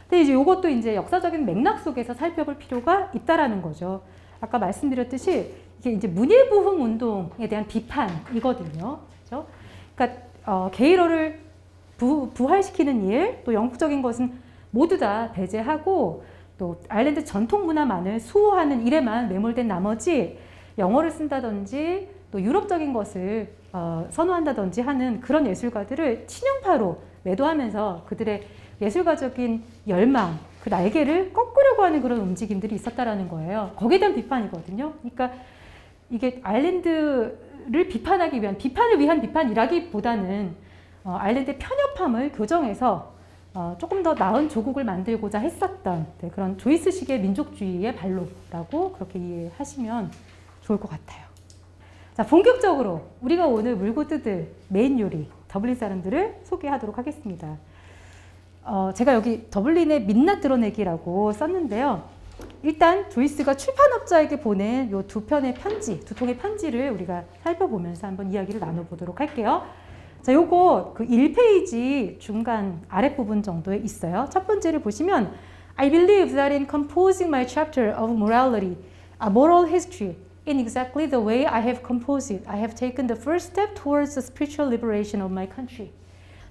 근데 이제 이것도 이제 역사적인 맥락 속에서 살펴볼 필요가 있다라는 거죠. 아까 말씀드렸듯이 이게 이제 문예부흥 운동에 대한 비판이거든요. 그렇죠? 그러니까 게이러를 부활시키는 일, 또 영국적인 것은 모두 다 배제하고 또 아일랜드 전통 문화만을 수호하는 일에만 매몰된 나머지 영어를 쓴다든지 또 유럽적인 것을 선호한다든지 하는 그런 예술가들을 친형파로 매도하면서 그들의 예술가적인 열망, 그 날개를 꺾으려고 하는 그런 움직임들이 있었다라는 거예요. 거기에 대한 비판이거든요. 그러니까 이게 아일랜드를 비판하기 위한, 비판을 위한 비판이라기보다는 아일랜드의 편협함을 교정해서 조금 더 나은 조국을 만들고자 했었던 그런 조이스식의 민족주의의 발로라고 그렇게 이해하시면 좋을 것 같아요. 자, 본격적으로 우리가 오늘 물고 뜯을 메인 요리, 더블린 사람들을 소개하도록 하겠습니다. 제가 여기 더블린의 민낯 드러내기라고 썼는데요. 일단 조이스가 출판업자에게 보낸 이 두 편의 편지, 두 통의 편지를 우리가 살펴보면서 한번 이야기를 나눠보도록 할게요. 자, 요거 그 1페이지 중간 아랫부분 정도에 있어요. 첫 번째를 보시면 I believe that in composing my chapter of morality, a moral history, in exactly the way I have composed it, I have taken the first step towards the spiritual liberation of my country.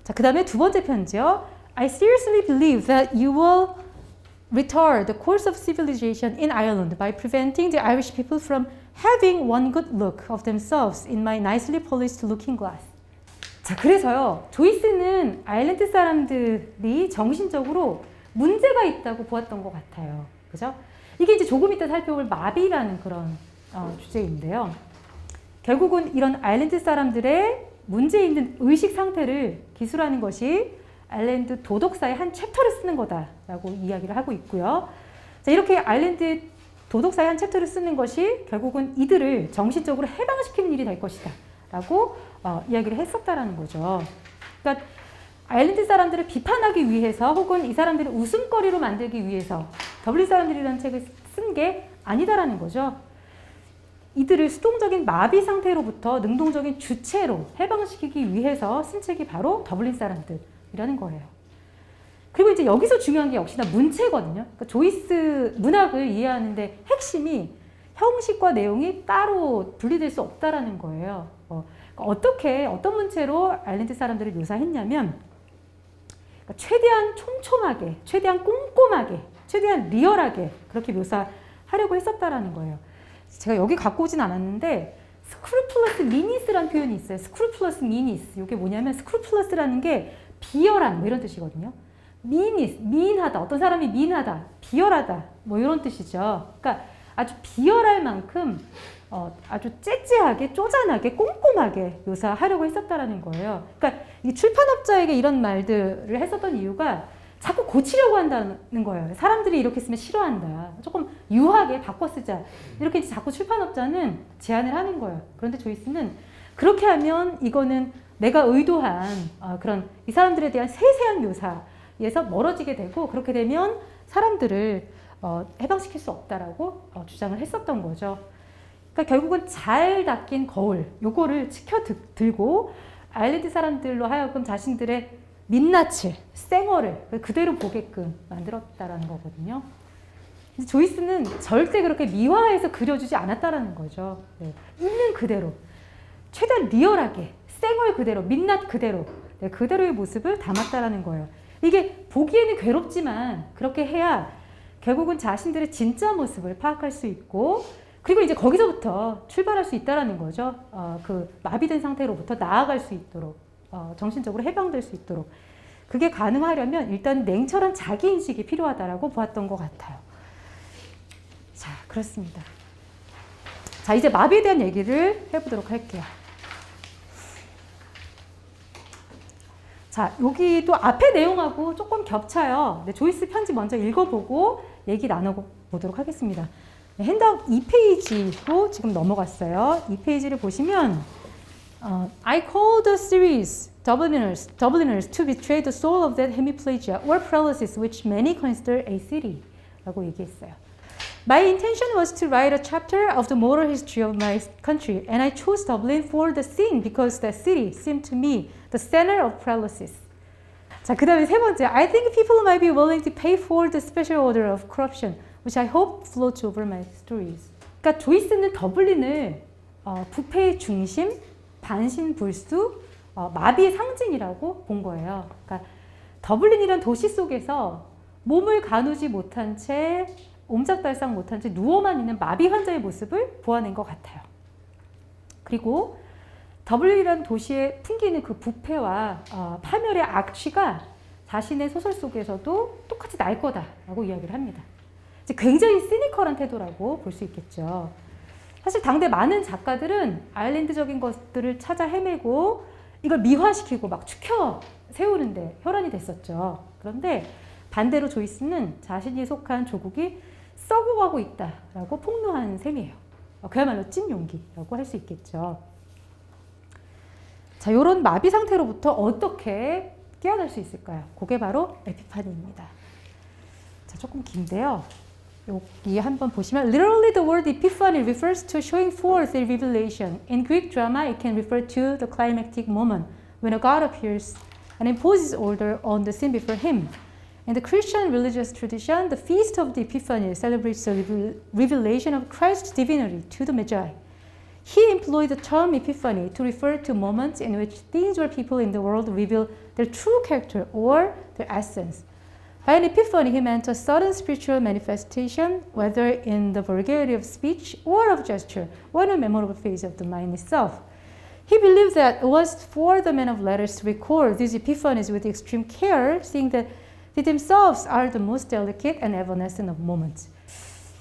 자, 그 다음에 두 번째 편지요. I seriously believe that you will retard the course of civilization in Ireland by preventing the Irish people from having one good look of themselves in my nicely polished looking glass. 자, 그래서요, 조이스는 아일랜드 사람들이 정신적으로 문제가 있다고 보았던 것 같아요. 그죠? 이게 이제 조금 이따 살펴볼 마비라는 그런 주제인데요. 결국은 이런 아일랜드 사람들의 문제 있는 의식 상태를 기술하는 것이 아일랜드 도덕사의 한 챕터를 쓰는 거다라고 이야기를 하고 있고요. 자, 이렇게 아일랜드 도덕사의 한 챕터를 쓰는 것이 결국은 이들을 정신적으로 해방시키는 일이 될 것이다 라고 이야기를 했었다라는 거죠. 그러니까 아일랜드 사람들을 비판하기 위해서 혹은 이 사람들을 웃음거리로 만들기 위해서 더블린 사람들이라는 책을 쓴 게 아니다라는 거죠. 이들을 수동적인 마비 상태로부터 능동적인 주체로 해방시키기 위해서 쓴 책이 바로 더블린 사람들이라는 거예요. 그리고 이제 여기서 중요한 게 역시나 문체거든요. 그러니까 조이스 문학을 이해하는데 핵심이 형식과 내용이 따로 분리될 수 없다라는 거예요. 어떻게 어떤 문체로 아일랜드 사람들을 묘사했냐면 그러니까 최대한 촘촘하게, 최대한 꼼꼼하게, 최대한 리얼하게 그렇게 묘사하려고 했었다라는 거예요. 제가 여기 갖고 오진 않았는데 스크루플러스 미니스라는 표현이 있어요. 스크루플러스 미니스. 이게 뭐냐면 스크루플러스라는 게 비열한 뭐 이런 뜻이거든요. 미니스, 미인하다. 어떤 사람이 미인하다, 비열하다 뭐 이런 뜻이죠. 그러니까 아주 비열할 만큼 아주 째째하게, 쪼잔하게, 꼼꼼하게 묘사하려고 했었다라는 거예요. 그러니까 이 출판업자에게 이런 말들을 했었던 이유가 자꾸 고치려고 한다는 거예요. 사람들이 이렇게 쓰면 싫어한다. 조금 유하게 바꿔 쓰자. 이렇게 이제 자꾸 출판업자는 제안을 하는 거예요. 그런데 조이스는 그렇게 하면 이거는 내가 의도한 그런 이 사람들에 대한 세세한 묘사에서 멀어지게 되고 그렇게 되면 사람들을 해방시킬 수 없다라고 주장을 했었던 거죠. 그러니까 결국은 잘 닦인 거울, 요거를 치켜 들고 아일랜드 사람들로 하여금 자신들의 민낯을, 쌩얼을 그대로 보게끔 만들었다라는 거거든요. 조이스는 절대 그렇게 미화해서 그려주지 않았다라는 거죠. 네. 있는 그대로, 최대한 리얼하게, 쌩얼 그대로, 민낯 그대로, 네, 그대로의 모습을 담았다라는 거예요. 이게 보기에는 괴롭지만 그렇게 해야 결국은 자신들의 진짜 모습을 파악할 수 있고 그리고 이제 거기서부터 출발할 수 있다라는 거죠. 그 마비된 상태로부터 나아갈 수 있도록 정신적으로 해방될 수 있도록 그게 가능하려면 일단 냉철한 자기인식이 필요하다라고 보았던 것 같아요. 자, 그렇습니다. 자, 이제 마비에 대한 얘기를 해보도록 할게요. 자, 여기 또 앞에 내용하고 조금 겹쳐요. 네, 조이스 편지 먼저 읽어보고 얘기 나눠보도록 하겠습니다. 네, 핸드아웃 2페이지로 지금 넘어갔어요. 2페이지를 보시면 I call the series Dubliners to betray the soul of that hemiplegia or paralysis which many consider a city 라고 얘기했어요. My intention was to write a chapter of the moral history of my country and I chose Dublin for the scene because that city seemed to me the center of paralysis. 자, 그 다음에 세 번째 I think people might be willing to pay for the special order of corruption which I hope floats over my stories. 그러니까 조이스는 더블린을 부패의 중심, 반신불수, 마비의 상징이라고 본 거예요. 그러니까 더블린이란 도시 속에서 몸을 가누지 못한 채 옴짝달싹 못한 채 누워만 있는 마비 환자의 모습을 보아낸 것 같아요. 그리고 더블린이라는 도시에 풍기는 그 부패와 파멸의 악취가 자신의 소설 속에서도 똑같이 날 거다라고 이야기를 합니다. 굉장히 시니컬한 태도라고 볼 수 있겠죠. 사실 당대 많은 작가들은 아일랜드적인 것들을 찾아 헤매고 이걸 미화시키고 막 추켜 세우는데 혈안이 됐었죠. 그런데 반대로 조이스는 자신이 속한 조국이 썩어가고 있다라고 폭로한 셈이에요. 그야말로 찐 용기라고 할 수 있겠죠. 자, 이런 마비 상태로부터 어떻게 깨어날 수 있을까요? 그게 바로 에피파니입니다. 자, 조금 긴데요. 여기 한번 보시면 literally the word epiphany refers to showing forth a revelation. In Greek drama, it can refer to the climactic moment when a god appears and imposes order on the scene before him. In the Christian religious tradition, the feast of the Epiphany celebrates the revelation of Christ's divinity to the Magi. He employed the term epiphany to refer to moments in which things or people in the world reveal their true character or their essence. By an epiphany, he meant a sudden spiritual manifestation, whether in the vulgarity of speech or of gesture, or in a memorable phase of the mind itself. He believed that it was for the men of letters to record these epiphanies with extreme care, seeing that they themselves are the most delicate and evanescent of moments.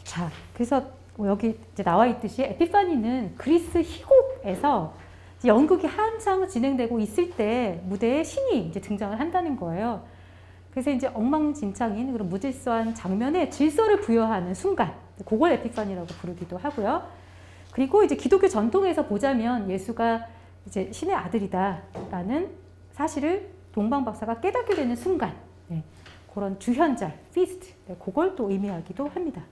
자, 그래서 여기 이제 나와 있듯이 에피파니는 그리스 희곡에서 연극이 한창 진행되고 있을 때 무대에 신이 이제 등장을 한다는 거예요. 그래서 이제 엉망진창인 그런 무질서한 장면에 질서를 부여하는 순간, 그걸 에피파니라고 부르기도 하고요. 그리고 이제 기독교 전통에서 보자면 예수가 이제 신의 아들이다라는 사실을 동방 박사가 깨닫게 되는 순간, 네, 그런 주현절, 피스트, 네, 그걸 또 의미하기도 합니다.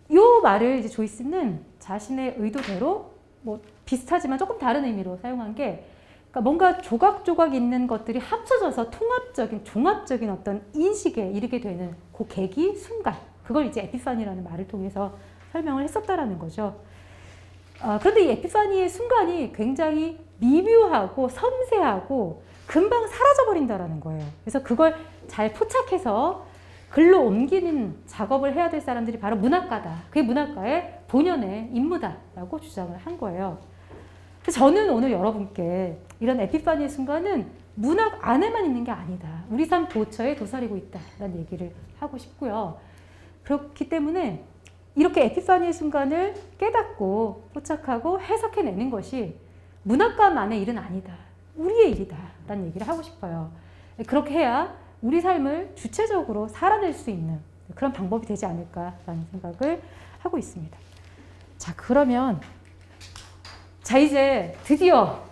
이 말을 이제 조이스는 자신의 의도대로 뭐 비슷하지만 조금 다른 의미로 사용한 게, 그러니까 뭔가 조각조각 있는 것들이 합쳐져서 통합적인, 종합적인 어떤 인식에 이르게 되는 그 계기, 순간, 그걸 이제 에피파니라는 말을 통해서 설명을 했었다라는 거죠. 그런데 이 에피파니의 순간이 굉장히 미묘하고 섬세하고 금방 사라져버린다라는 거예요. 그래서 그걸 잘 포착해서 글로 옮기는 작업을 해야 될 사람들이 바로 문학가다. 그게 문학가의 본연의 임무다라고 주장을 한 거예요. 그래서 저는 오늘 여러분께 이런 에피파니의 순간은 문학 안에만 있는 게 아니다. 우리 삶 도처에 도사리고 있다라는 얘기를 하고 싶고요. 그렇기 때문에 이렇게 에피파니의 순간을 깨닫고 포착하고 해석해내는 것이 문학가만의 일은 아니다. 우리의 일이다. 라는 얘기를 하고 싶어요. 그렇게 해야 우리 삶을 주체적으로 살아낼 수 있는 그런 방법이 되지 않을까라는 생각을 하고 있습니다. 자, 그러면 자, 이제 드디어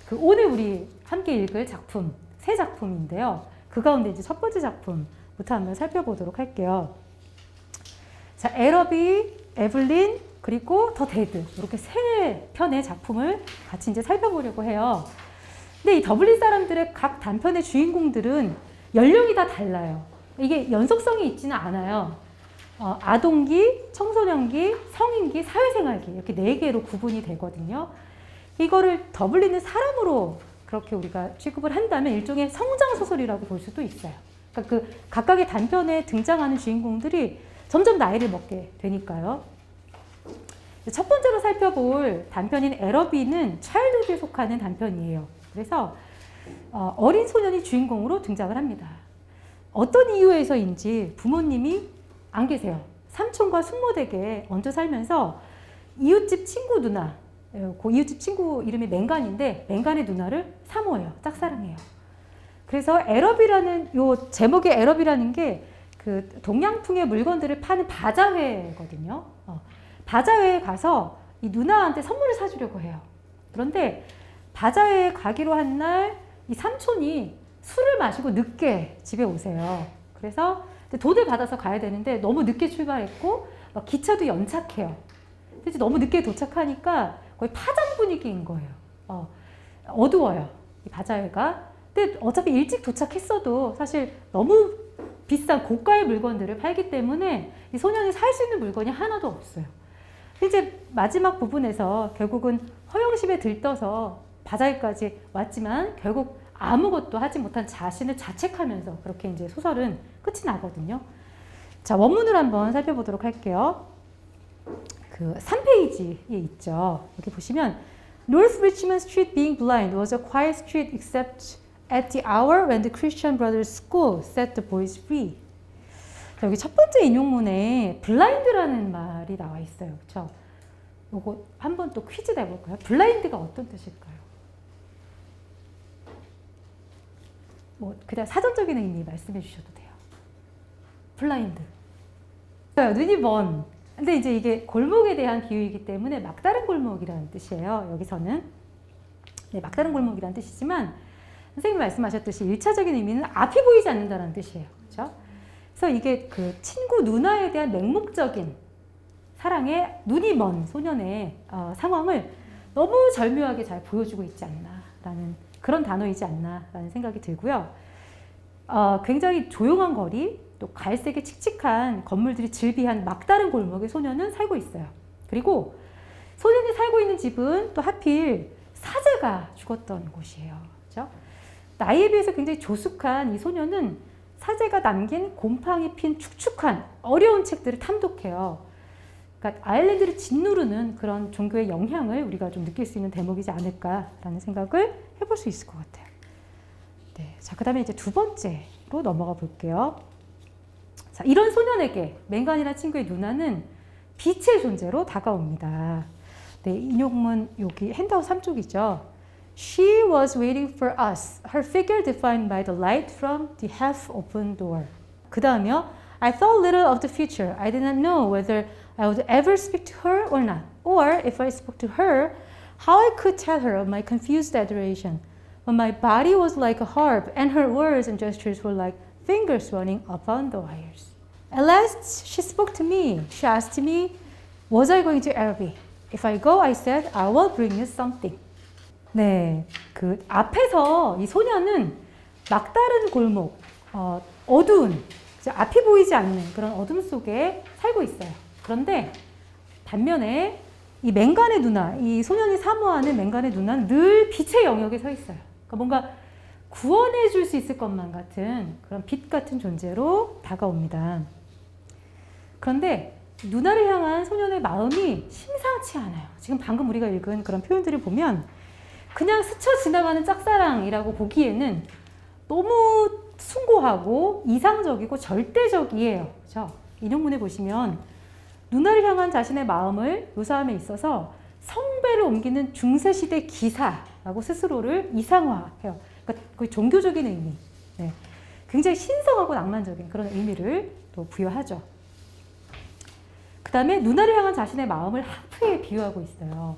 그 오늘 우리 함께 읽을 작품, 세 작품인데요. 그 가운데 이제 첫 번째 작품부터 한번 살펴보도록 할게요. 자, 에러비, 에블린, 그리고 더 데드, 이렇게 세 편의 작품을 같이 이제 살펴보려고 해요. 근데 이 더블린 사람들의 각 단편의 주인공들은 연령이 다 달라요. 이게 연속성이 있지는 않아요. 아동기, 청소년기, 성인기, 사회생활기 이렇게 4개로 구분이 되거든요. 이거를 더블린은 사람으로 그렇게 우리가 취급을 한다면 일종의 성장소설이라고 볼 수도 있어요. 그러니까 그 각각의 단편에 등장하는 주인공들이 점점 나이를 먹게 되니까요. 첫 번째로 살펴볼 단편인 에러비는 차일드에 속하는 단편이에요. 그래서 어린 소년이 주인공으로 등장을 합니다. 어떤 이유에서인지 부모님이 안 계세요. 삼촌과 숙모댁에 얹혀 살면서 이웃집 친구 누나, 그 이웃집 친구 이름이 맹간인데 맹간의 누나를 사모해요. 짝사랑해요. 그래서 에러비라는 요 제목의 에러비라는 게 그 동양풍의 물건들을 파는 바자회거든요. 바자회에 가서 이 누나한테 선물을 사주려고 해요. 그런데 바자회에 가기로 한 날 이 삼촌이 술을 마시고 늦게 집에 오세요. 그래서 돈을 받아서 가야 되는데 너무 늦게 출발했고 기차도 연착해요. 그래서 너무 늦게 도착하니까 거의 파장 분위기인 거예요. 어두워요. 이 바자회가. 근데 어차피 일찍 도착했어도 사실 너무 비싼 고가의 물건들을 팔기 때문에 이 소년이 살 수 있는 물건이 하나도 없어요. 이제 마지막 부분에서 결국은 허영심에 들떠서 바자회까지 왔지만 결국 아무것도 하지 못한 자신을 자책하면서 그렇게 이제 소설은 끝이 나거든요. 자, 원문을 한번 살펴보도록 할게요. 그 3페이지에 있죠. 여기 보시면 North Richmond Street being blind was a quiet street except at the hour when the Christian Brothers School set the boys free. 자, 여기 첫 번째 인용문에 블라인드라는 말이 나와 있어요. 그렇죠? 요거 한번 또 퀴즈 내볼까요? 블라인드가 어떤 뜻일까요? 뭐 그냥 사전적인 의미 말씀해 주셔도 돼요. 블라인드. 눈이 먼. 근데 이제 이게 골목에 대한 비유이기 때문에 막다른 골목이라는 뜻이에요. 여기서는. 네, 막다른 골목이라는 뜻이지만 선생님이 말씀하셨듯이 1차적인 의미는 앞이 보이지 않는다는 뜻이에요. 그렇죠? 그래서 이게 그 친구 누나에 대한 맹목적인 사랑에 눈이 먼 소년의 상황을 너무 절묘하게 잘 보여주고 있지 않나라는 그런 단어이지 않나라는 생각이 들고요. 굉장히 조용한 거리, 또 갈색의 칙칙한 건물들이 즐비한 막다른 골목에 소년은 살고 있어요. 그리고 소년이 살고 있는 집은 또 하필 사제가 죽었던 곳이에요. 그렇죠? 나이에 비해서 굉장히 조숙한 이 소년은 사제가 남긴 곰팡이 핀 축축한 어려운 책들을 탐독해요. 그러니까 아일랜드를 짓누르는 그런 종교의 영향을 우리가 좀 느낄 수 있는 대목이지 않을까라는 생각을 해볼 수 있을 것 같아요. 네, 자, 그 다음에 이제 두 번째로 넘어가 볼게요. 자, 이런 소년에게 맹간이라는 친구의 누나는 빛의 존재로 다가옵니다. 네, 인용문 여기 핸드아웃 3쪽이죠. She was waiting for us, her figure defined by the light from the half-open door. 그 다음이요. I thought little of the future. I did not know whether I would ever speak to her or not, or if I spoke to her, how I could tell her of my confused adoration. But my body was like a harp, and her words and gestures were like fingers running upon the wires. At last, she spoke to me. She asked me, was I going to Araby? If I go, I said, I will bring you something. 네, 그 앞에서 이 소녀는 막다른 골목, 어두운, 앞이 보이지 않는 그런 어둠 속에 살고 있어요. 그런데 반면에 이 맹간의 누나, 이 소년이 사모하는 맹간의 누나는 늘 빛의 영역에 서 있어요. 그러니까 뭔가 구원해 줄 수 있을 것만 같은 그런 빛 같은 존재로 다가옵니다. 그런데 누나를 향한 소년의 마음이 심상치 않아요. 지금 방금 우리가 읽은 그런 표현들을 보면 그냥 스쳐 지나가는 짝사랑이라고 보기에는 너무 숭고하고 이상적이고 절대적이에요. 그렇죠? 인용문에 보시면 누나를 향한 자신의 마음을 묘사함에 있어서 성배를 옮기는 중세시대 기사라고 스스로를 이상화해요. 그러니까 거의 종교적인 의미, 네. 굉장히 신성하고 낭만적인 그런 의미를 또 부여하죠. 그 다음에 누나를 향한 자신의 마음을 하프에 비유하고 있어요.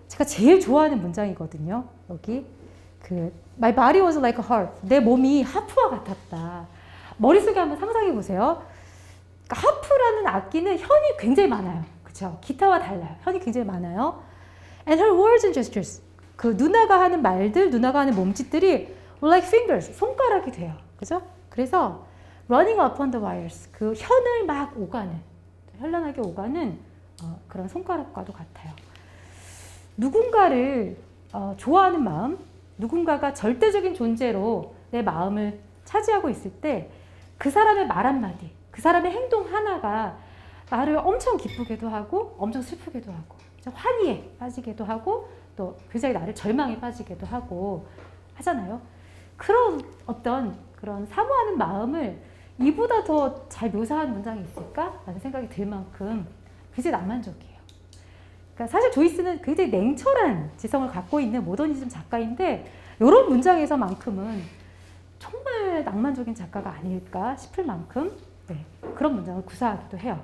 제가 제일 좋아하는 문장이거든요. 여기 My body was like a harp. 내 몸이 하프와 같았다. 머릿속에 한번 상상해 보세요. 그러니까 하프라는 악기는 현이 굉장히 많아요. 그렇죠? 기타와 달라요. 현이 굉장히 많아요. And her words and gestures. 그 누나가 하는 말들, 누나가 하는 몸짓들이 were like fingers. 손가락이 돼요. 그죠? 그래서 running upon the wires. 그 현을 막 오가는, 현란하게 오가는 그런 손가락과도 같아요. 누군가를 좋아하는 마음, 누군가가 절대적인 존재로 내 마음을 차지하고 있을 때 그 사람의 말 한마디, 그 사람의 행동 하나가 나를 엄청 기쁘게도 하고 엄청 슬프게도 하고 환희에 빠지게도 하고 또 굉장히 나를 절망에 빠지게도 하고 하잖아요. 그런 어떤 그런 사모하는 마음을 이보다 더 잘 묘사한 문장이 있을까? 라는 생각이 들 만큼 굉장히 낭만적이에요. 그러니까 사실 조이스는 굉장히 냉철한 지성을 갖고 있는 모더니즘 작가인데 이런 문장에서만큼은 정말 낭만적인 작가가 아닐까 싶을 만큼 그런 문장을 구사하기도 해요.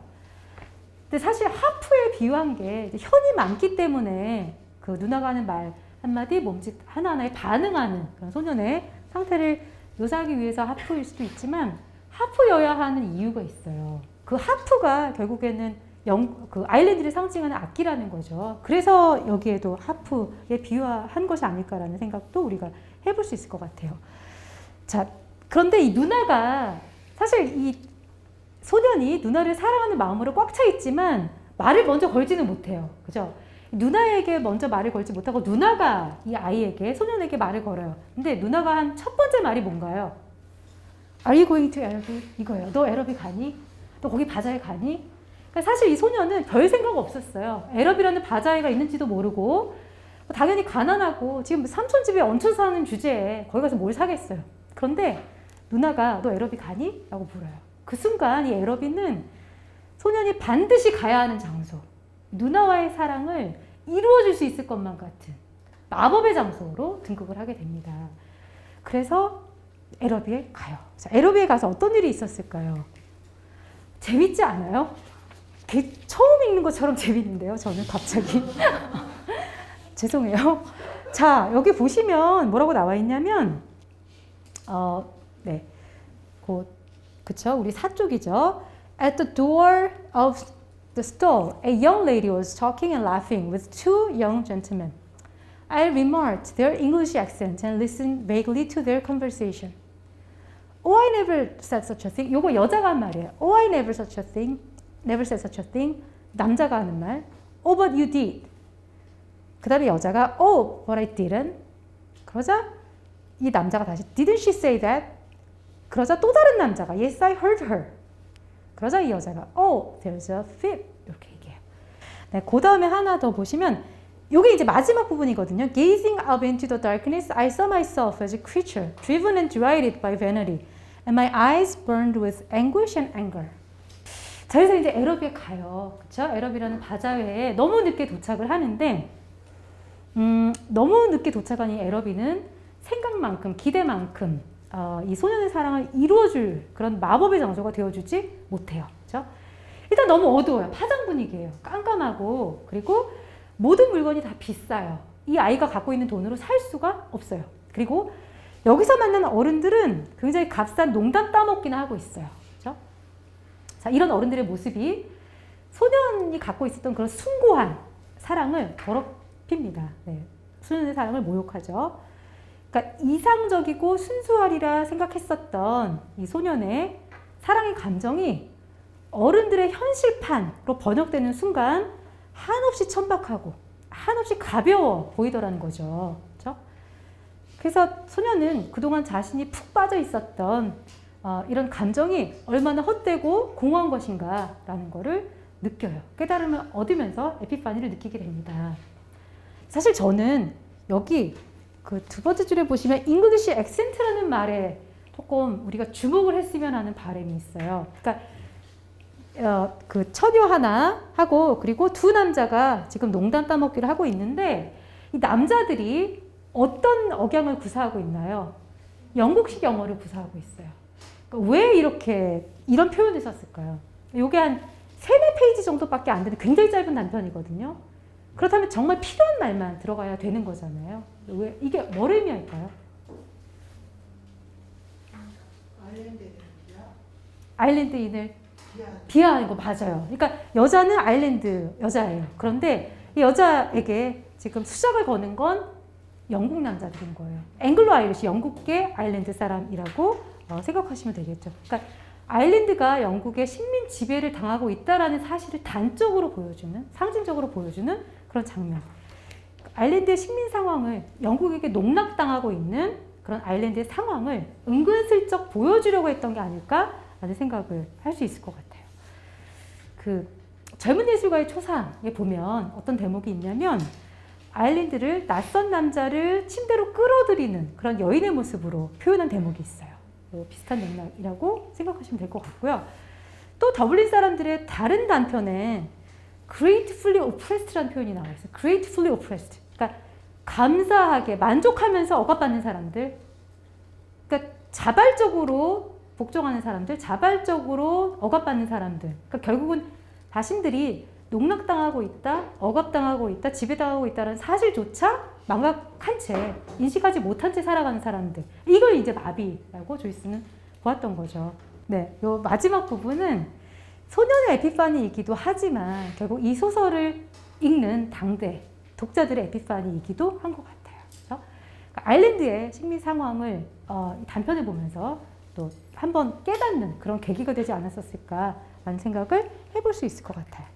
근데 사실 하프에 비유한 게 현이 많기 때문에 그 누나가 하는 말 한마디 몸짓 하나하나에 반응하는 그런 소년의 상태를 묘사하기 위해서 하프일 수도 있지만 하프여야 하는 이유가 있어요. 그 하프가 결국에는 그 아일랜드를 상징하는 악기라는 거죠. 그래서 여기에도 하프에 비유한 것이 아닐까라는 생각도 우리가 해볼 수 있을 것 같아요. 자, 그런데 이 누나가 사실 이 소년이 누나를 사랑하는 마음으로 꽉 차 있지만 말을 먼저 걸지는 못해요. 그죠? 누나에게 먼저 말을 걸지 못하고 누나가 이 아이에게, 소년에게 말을 걸어요. 근데 누나가 한 첫 번째 말이 뭔가요? Are you going to 에러비? 이거예요. 너 에러비 가니? 너 거기 바자회 가니? 그러니까 사실 이 소년은 별 생각 없었어요. 에러비라는 바자회가 있는지도 모르고 당연히 가난하고 지금 삼촌 집에 얹혀 사는 주제에 거기 가서 뭘 사겠어요. 그런데 누나가 너 에러비 가니? 라고 물어요. 그 순간 이 에러비는 소년이 반드시 가야 하는 장소, 누나와의 사랑을 이루어줄 수 있을 것만 같은 마법의 장소로 등극을 하게 됩니다. 그래서 에러비에 가요. 자, 에러비에 가서 어떤 일이 있었을까요? 재밌지 않아요? 처음 읽는 것처럼 재밌는데요, 저는 갑자기. 죄송해요. 자, 여기 보시면 뭐라고 나와 있냐면, 그쵸? 우리 사쪽이죠. At the door of the stall, a young lady was talking and laughing with two young gentlemen. I remarked their English accent and listened vaguely to their conversation. Oh, I never said such a thing. 요거 여자가 한 말이에요. Oh, I never such a thing. Never said such a thing. 남자가 하는 말. Oh, but you did. 그 다음에 여자가 Oh, but I didn't. 그러자 이 남자가 다시 Didn't she say that? 그러자 또 다른 남자가 Yes, I heard her. 그러자 이 여자가 Oh, there's a fib. 이렇게 얘기해요. 네, 그 다음에 하나 더 보시면 이게 이제 마지막 부분이거든요. Gazing out into the darkness, I saw myself as a creature driven and derided by vanity, and my eyes burned with anguish and anger. 자, 그래서 이제 에러비에 가요. 그렇죠? 에러비라는 바자회에 너무 늦게 도착을 하는데 너무 늦게 도착한 이 에러비는 생각만큼, 기대만큼 이 소년의 사랑을 이루어줄 그런 마법의 장소가 되어주지 못해요. 그렇죠? 일단 너무 어두워요. 파장 분위기예요. 깜깜하고 그리고 모든 물건이 다 비싸요. 이 아이가 갖고 있는 돈으로 살 수가 없어요. 그리고 여기서 만나는 어른들은 굉장히 값싼 농담 따먹기나 하고 있어요. 그렇죠? 자, 이런 어른들의 모습이 소년이 갖고 있었던 그런 숭고한 사랑을 더럽힙니다. 네. 소년의 사랑을 모욕하죠. 그러니까 이상적이고 순수하리라 생각했었던 이 소년의 사랑의 감정이 어른들의 현실판으로 번역되는 순간 한없이 천박하고 한없이 가벼워 보이더라는 거죠. 그렇죠? 그래서 소년은 그동안 자신이 푹 빠져 있었던 이런 감정이 얼마나 헛되고 공허한 것인가라는 거를 느껴요. 깨달음을 얻으면서 에피파니를 느끼게 됩니다. 사실 저는 여기 그 두 번째 줄에 보시면 English accent라는 말에 조금 우리가 주목을 했으면 하는 바람이 있어요. 그러니까 그 처녀 하나 하고 그리고 두 남자가 지금 농담 따먹기를 하고 있는데 이 남자들이 어떤 억양을 구사하고 있나요? 영국식 영어를 구사하고 있어요. 그러니까 왜 이렇게 이런 표현을 썼을까요? 이게 한 3-4페이지 정도밖에 안 되는 굉장히 짧은 단편이거든요. 그렇다면 정말 필요한 말만 들어가야 되는 거잖아요. 왜 이게 뭘 의미할까요? 아일랜드인을 비하하는 거 맞아요. 그러니까 여자는 아일랜드 여자예요. 그런데 이 여자에게 지금 수작을 거는 건 영국 남자들인 거예요. 앵글로 아이리시, 영국계 아일랜드 사람이라고 생각하시면 되겠죠. 그러니까 아일랜드가 영국의 식민 지배를 당하고 있다라는 사실을 단적으로 보여주는, 상징적으로 보여주는 그런 장면. 아일랜드의 식민 상황을 영국에게 농락당하고 있는 그런 아일랜드의 상황을 은근슬쩍 보여주려고 했던 게 아닐까라는 생각을 할 수 있을 것 같아요. 그 젊은 예술가의 초상에 보면 어떤 대목이 있냐면 아일랜드를 낯선 남자를 침대로 끌어들이는 그런 여인의 모습으로 표현한 대목이 있어요. 비슷한 맥락이라고 생각하시면 될 것 같고요. 또 더블린 사람들의 다른 단편에 gratefully oppressed라는 표현이 나와 있어요. gratefully oppressed. 그러니까 감사하게 만족하면서 억압받는 사람들. 그러니까 자발적으로 복종하는 사람들, 자발적으로 억압받는 사람들. 그러니까 결국은 자신들이 농락당하고 있다, 억압당하고 있다, 지배당하고 있다는 사실조차 망각한 채, 인식하지 못한 채 살아가는 사람들. 이걸 이제 마비라고 조이스는 보았던 거죠. 네, 요 마지막 부분은 소년의 에피파니이기도 하지만 결국 이 소설을 읽는 당대 독자들의 에피파니이기도 한 것 같아요. 그렇죠? 그러니까 아일랜드의 식민 상황을 단편을 보면서 또 한번 깨닫는 그런 계기가 되지 않았었을까라는 생각을 해볼 수 있을 것 같아요.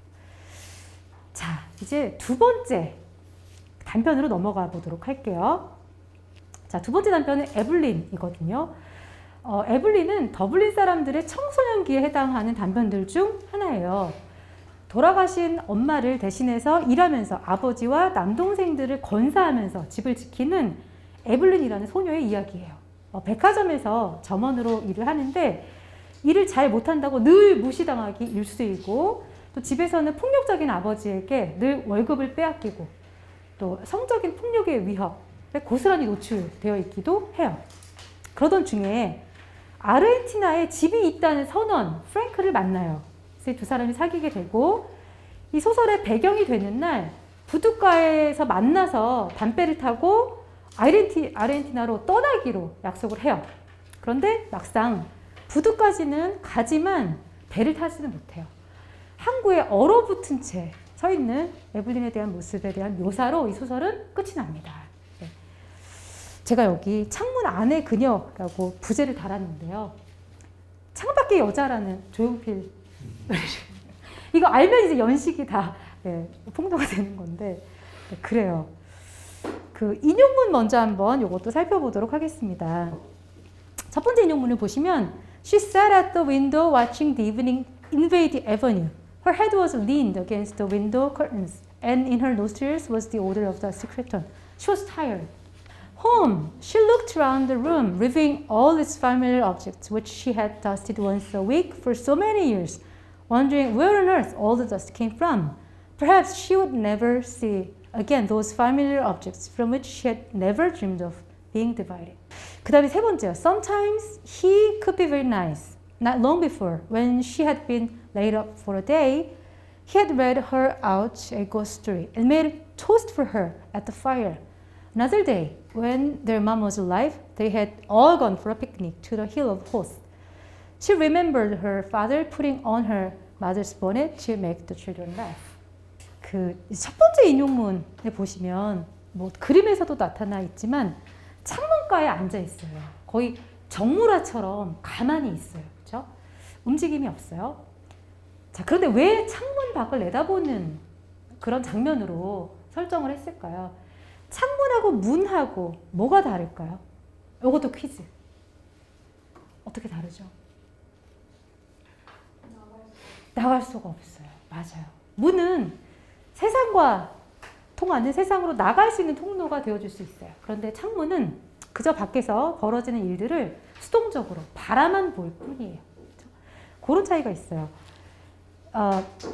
자, 이제 두 번째 단편으로 넘어가 보도록 할게요. 자, 두 번째 단편은 에블린이거든요. 에블린은 더블린 사람들의 청소년기에 해당하는 단편들 중 하나예요. 돌아가신 엄마를 대신해서 일하면서 아버지와 남동생들을 건사하면서 집을 지키는 에블린이라는 소녀의 이야기예요. 백화점에서 점원으로 일을 하는데 일을 잘 못한다고 늘 무시당하기 일쑤이고 또 집에서는 폭력적인 아버지에게 늘 월급을 빼앗기고 또 성적인 폭력의 위협에 고스란히 노출되어 있기도 해요. 그러던 중에 아르헨티나에 집이 있다는 선원 프랭크를 만나요. 그래서 두 사람이 사귀게 되고 이 소설의 배경이 되는 날 부둣가에서 만나서 담배를 타고 아르헨티나로 떠나기로 약속을 해요. 그런데 막상 부둣까지는 가지만 배를 타지는 못해요. 항구에 얼어붙은 채 서 있는 에블린에 대한 모습에 대한 묘사로 이 소설은 끝이 납니다. 네. 제가 여기 창문 안의 그녀라고 부제를 달았는데요. 창밖의 여자라는 조용필 이거 알면 이제 연식이 다 폭로가 되는 건데 그래요. 그 인용문 먼저 한번 이것도 살펴보도록 하겠습니다. 첫 번째 인용문을 보시면 She sat at the window watching the evening invade the avenue. Her head was leaned against the window curtains, and in her nostrils was the odor of the secreton. She was tired. Home. She looked around the room, reviewing all its familiar objects, which she had dusted once a week for so many years, wondering where on earth all the dust came from. Perhaps she would never see again those familiar objects from which she had never dreamed of being divided. 그 다음에 세 번째요. Sometimes he could be very nice. Not long before, when she had been laid up for a day, he had read her out a ghost story and made toast for her at the fire. Another day, when their mom was alive, they had all gone for a picnic to the Hill of Hosts. She remembered her father putting on her mother's bonnet to make the children laugh. 그 첫 번째 인용문에 보시면 뭐 그림에서도 나타나 있지만 창문가에 앉아 있어요. 거의 정물화처럼 가만히 있어요. 그렇죠? 움직임이 없어요. 자, 그런데 왜 창문 밖을 내다보는 그런 장면으로 설정을 했을까요? 창문하고 문하고 뭐가 다를까요? 이것도 퀴즈. 어떻게 다르죠? 나갈 수가 없어요. 맞아요. 문은 세상과 통하는 세상으로 나갈 수 있는 통로가 되어줄 수 있어요. 그런데 창문은 그저 밖에서 벌어지는 일들을 수동적으로 바라만 볼 뿐이에요. 그렇죠? 그런 차이가 있어요.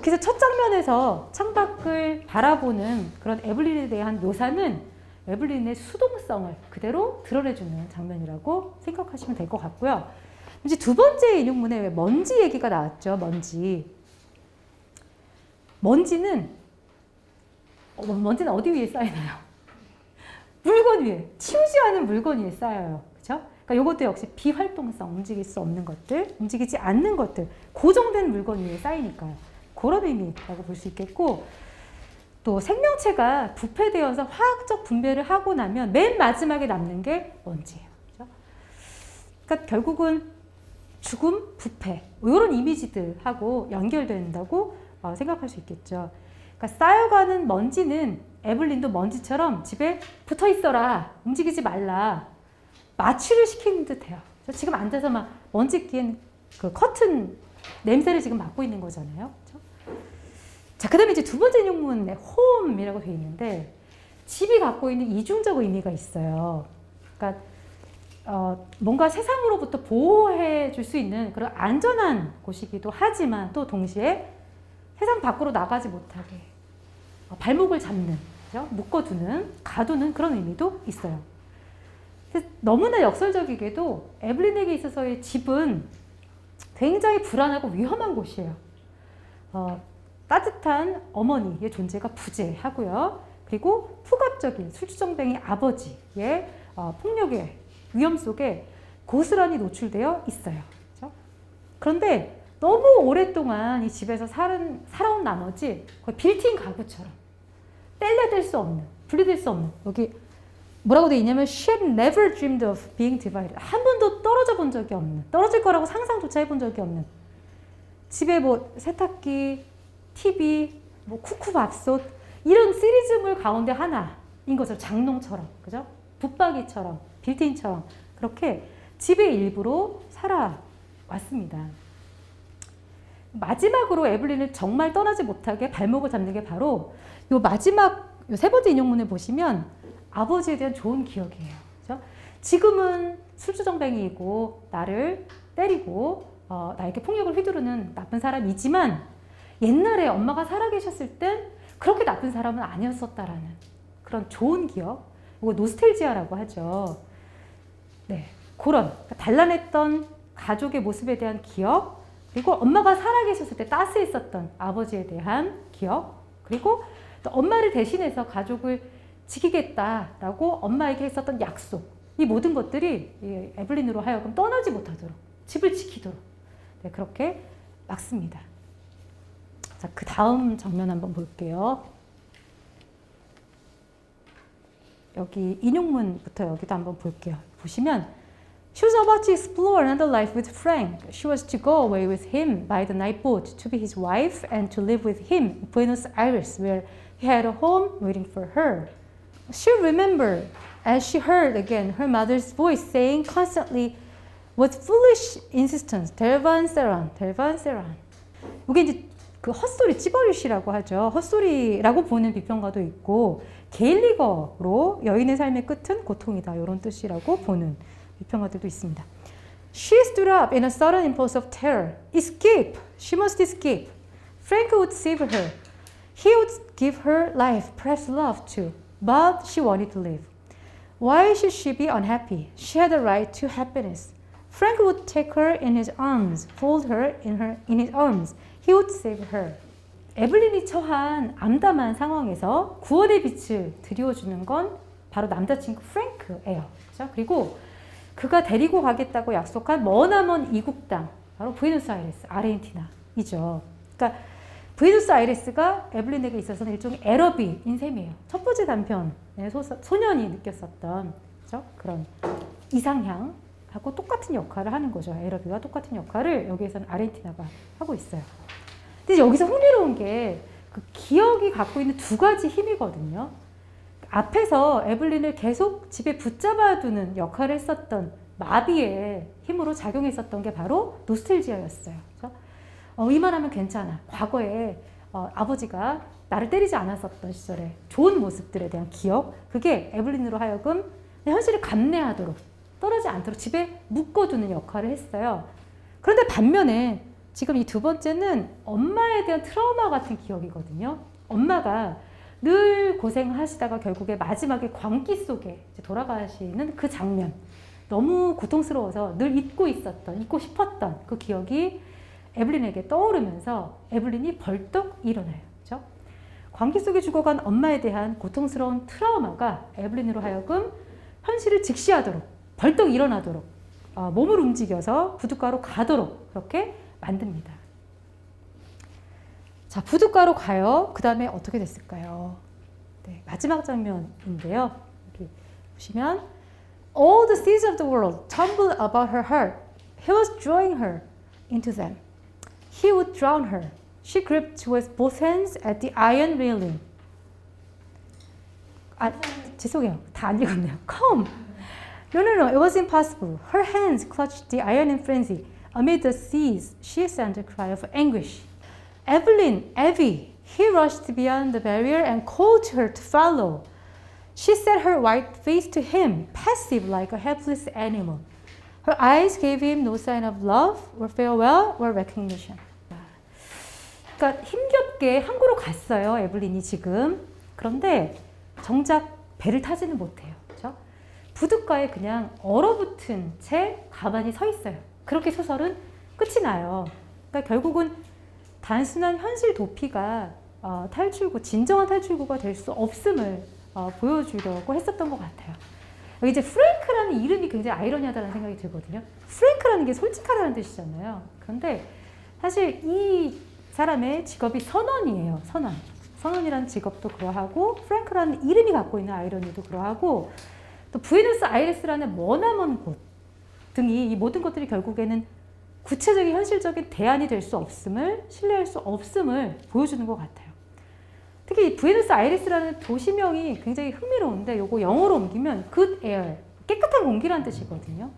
그래서 첫 장면에서 창밖을 바라보는 그런 에블린에 대한 묘사는 에블린의 수동성을 그대로 드러내주는 장면이라고 생각하시면 될 것 같고요. 이제 두 번째 인용문에 먼지 얘기가 나왔죠. 먼지는 어디 위에 쌓이나요? 물건 위에, 치우지 않은 물건 위에 쌓여요. 그렇죠? 그러니까 이것도 역시 비활동성, 움직일 수 없는 것들, 움직이지 않는 것들, 고정된 물건 위에 쌓이니까요. 그런 의미라고 볼 수 있겠고, 또 생명체가 부패되어서 화학적 분배를 하고 나면 맨 마지막에 남는 게 먼지예요. 그렇죠? 그러니까 결국은 죽음, 부패 이런 이미지들하고 연결된다고 생각할 수 있겠죠. 그러니까 쌓여가는 먼지는 에블린도 먼지처럼 집에 붙어 있어라, 움직이지 말라, 마취를 시키는 듯해요. 지금 앉아서 막 먼지 끼는 그 커튼 냄새를 지금 맡고 있는 거잖아요. 그렇죠? 자, 그다음에 이제 두 번째 인용문에 홈이라고 되어 있는데 집이 갖고 있는 이중적 의미가 있어요. 그러니까 뭔가 세상으로부터 보호해 줄 수 있는 그런 안전한 곳이기도 하지만 또 동시에 세상 밖으로 나가지 못하게 발목을 잡는, 그죠? 묶어두는, 가두는 그런 의미도 있어요. 너무나 역설적이게도 에블린에게 있어서의 집은 굉장히 불안하고 위험한 곳이에요. 따뜻한 어머니의 존재가 부재하고요. 그리고 폭압적인 술주정뱅이 아버지의 폭력의 위험 속에 고스란히 노출되어 있어요. 그렇죠? 그런데 너무 오랫동안 이 집에서 살아온 나머지 거의 빌트인 가구처럼 뗄래댈 수 없는, 분리될 수 없는, 여기 뭐라고 되어 있냐면 she had never dreamed of being divided. 한 번도 떨어져 본 적이 없는, 떨어질 거라고 상상조차 해본 적이 없는, 집에 뭐 세탁기, TV, 뭐 쿠쿠밥솥 이런 시리즈물 가운데 하나인 것처럼, 장롱처럼, 그죠? 붙박이처럼, 빌트인처럼 그렇게 집의 일부로 살아왔습니다. 마지막으로 에블린을 정말 떠나지 못하게 발목을 잡는 게 바로 요 마지막 요 세 번째 인용문을 보시면 아버지에 대한 좋은 기억이에요. 그렇죠? 지금은 술주정뱅이이고 나를 때리고 나에게 폭력을 휘두르는 나쁜 사람이지만 옛날에 엄마가 살아계셨을 땐 그렇게 나쁜 사람은 아니었었다라는 그런 좋은 기억, 이거 노스텔지아라고 하죠. 네, 그런 단란했던 가족의 모습에 대한 기억, 그리고 엄마가 살아계셨을 때 따스했었던 아버지에 대한 기억, 그리고 또 엄마를 대신해서 가족을 지키겠다라고 엄마에게 했었던 약속, 이 모든 것들이 에블린으로 하여금 떠나지 못하도록, 집을 지키도록 그렇게 막습니다. 자, 그 다음 장면 한번 볼게요. 여기 인용문부터 여기도 한번 볼게요. 보시면 She was about to explore another life with Frank. She was to go away with him by the night boat to be his wife and to live with him in Buenos Aires, where he had a home waiting for her. She remembered as she heard again her mother's voice saying constantly with foolish insistence, 델반 세란, 델반 세란. 이게 이제 그 헛소리, 찌버리시라고 하죠. 헛소리라고 보는 비평가도 있고 게일리거로 여인의 삶의 끝은 고통이다, 이런 뜻이라고 보는 비평가들도 있습니다. She stood up in a sudden impulse of terror. Escape! She must escape. Frank would save her. He would give her life, perhaps love too. But she wanted to live. Why should she be unhappy? She had a right to happiness. Frank would take her in his arms, fold her in his arms. He would save her. 에블린이 처한 암담한 상황에서 구원의 빛을 드리워주는 건 바로 남자친구 프랭크예요. 그렇죠? 그리고 그가 데리고 가겠다고 약속한 머나먼 이국 땅, 바로 부에노스아이레스, 아르헨티나이죠. 그러니까 부에노스아이레스가 에블린에게 있어서는 일종의 에러비인 셈이에요. 첫 번째 단편의 소년이 느꼈었던, 그렇죠? 그런 이상향하고 똑같은 역할을 하는 거죠. 에러비와 똑같은 역할을 여기에서는 아르헨티나가 하고 있어요. 근데 여기서 흥미로운 게 그 기억이 갖고 있는 두 가지 힘이거든요. 앞에서 에블린을 계속 집에 붙잡아두는 역할을 했었던 마비의 힘으로 작용했었던 게 바로 노스텔지아였어요. 그렇죠? 이만하면 괜찮아. 과거에 아버지가 나를 때리지 않았었던 시절에 좋은 모습들에 대한 기억, 그게 에블린으로 하여금 현실을 감내하도록, 떨어지지 않도록 집에 묶어두는 역할을 했어요. 그런데 반면에 지금 이 두 번째는 엄마에 대한 트라우마 같은 기억이거든요. 엄마가 늘 고생하시다가 결국에 마지막에 광기 속에 돌아가시는 그 장면, 너무 고통스러워서 늘 잊고 싶었던 그 기억이 에블린에게 떠오르면서 에블린이 벌떡 일어나요. 그렇죠? 광기 속에 죽어간 엄마에 대한 고통스러운 트라우마가 에블린으로 하여금 현실을 직시하도록, 벌떡 일어나도록, 몸을 움직여서 부둣가로 가도록 그렇게 만듭니다. 자, 부둣가로 가요. 그 다음에 어떻게 됐을까요? 네, 마지막 장면인데요. 여기 보시면 All the seas of the world tumbled about her heart. He was drawing her into them. He would drown her. She gripped with both hands at the iron railing. 죄송해요. 다 안 읽었네요. Come. No, it was impossible. Her hands clutched the iron in frenzy. Amid the seas, she sent a cry of anguish. Evelyn, Evie, he rushed beyond the barrier and called to her to follow. She set her white face to him, passive like a helpless animal. Her eyes gave him no sign of love or farewell or recognition. 그러니까 힘겹게 항구로 갔어요, 에블린이 지금. 그런데 정작 배를 타지는 못해요. 그렇죠? 부둣가에 그냥 얼어붙은 채 가만히 서 있어요. 그렇게 소설은 끝이 나요. 그러니까 결국은 단순한 현실 도피가 탈출구, 진정한 탈출구가 될 수 없음을 보여주려고 했었던 것 같아요. 여기 이제 프랭크라는 이름이 굉장히 아이러니하다는 생각이 들거든요. 프랭크라는 게 솔직하다는 뜻이잖아요. 그런데 사실 이 사람의 직업이 선원이에요. 선원. 선원이라는 직업도 그러하고 프랭크라는 이름이 갖고 있는 아이러니도 그러하고 또 부에노스 아이레스라는 머나먼 곳 등이 이 모든 것들이 결국에는 구체적인 현실적인 대안이 될 수 없음을, 신뢰할 수 없음을 보여주는 것 같아요. 특히 이 부에노스 아이레스라는 도시명이 굉장히 흥미로운데 요거 영어로 옮기면 good air, 깨끗한 공기라는 뜻이거든요.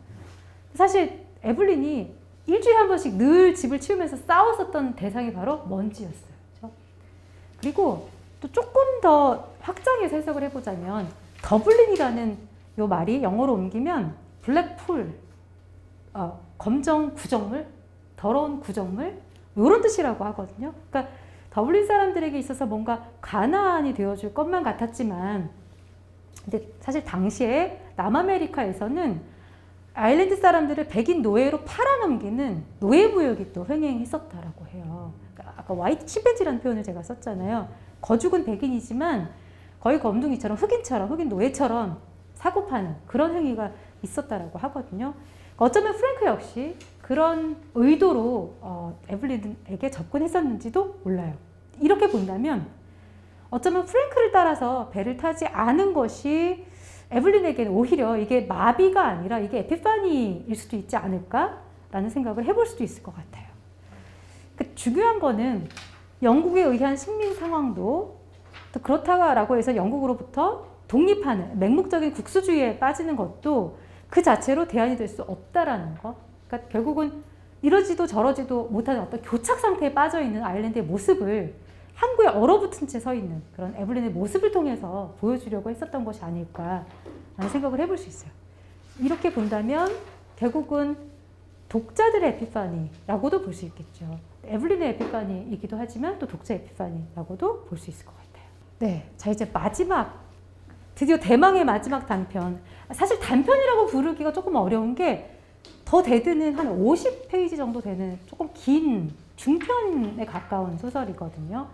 사실 에블린이 일주일에 한 번씩 늘 집을 치우면서 싸웠었던 대상이 바로 먼지였어요. 그렇죠? 그리고 또 조금 더 확장해서 해석을 해보자면 더블린이라는 요 말이 영어로 옮기면 블랙풀, 검정 구정물, 더러운 구정물 이런 뜻이라고 하거든요. 그러니까 더블린 사람들에게 있어서 뭔가 가나안이 되어줄 것만 같았지만 근데 사실 당시에 남아메리카에서는 아일랜드 사람들을 백인 노예로 팔아넘기는 노예무역이 또 횡행했었다라고 해요. 그러니까 아까 화이트 침팬지라는 표현을 제가 썼잖아요. 거죽은 백인이지만 거의 검둥이처럼 흑인 노예처럼 사고 파는 그런 행위가 있었다라고 하거든요. 어쩌면 프랭크 역시 그런 의도로 에블린에게 접근했었는지도 몰라요. 이렇게 본다면 어쩌면 프랭크를 따라서 배를 타지 않은 것이 에블린에게는 오히려 이게 마비가 아니라 이게 에피파니일 수도 있지 않을까라는 생각을 해볼 수도 있을 것 같아요. 중요한 거는 영국에 의한 식민 상황도 또 그렇다라고 해서 영국으로부터 독립하는 맹목적인 국수주의에 빠지는 것도 그 자체로 대안이 될 수 없다라는 것. 그러니까 결국은 이러지도 저러지도 못하는 어떤 교착 상태에 빠져 있는 아일랜드의 모습을 항구에 얼어붙은 채 서 있는 그런 에블린의 모습을 통해서 보여주려고 했었던 것이 아닐까라는 생각을 해볼 수 있어요. 이렇게 본다면 결국은 독자들의 에피파니라고도 볼 수 있겠죠. 에블린의 에피파니이기도 하지만 또 독자 에피파니라고도 볼 수 있을 것 같아요. 네, 자 이제 마지막 드디어 대망의 마지막 단편. 사실 단편이라고 부르기가 조금 어려운 게 더 대드는 한 50페이지 정도 되는 조금 긴 중편에 가까운 소설이거든요.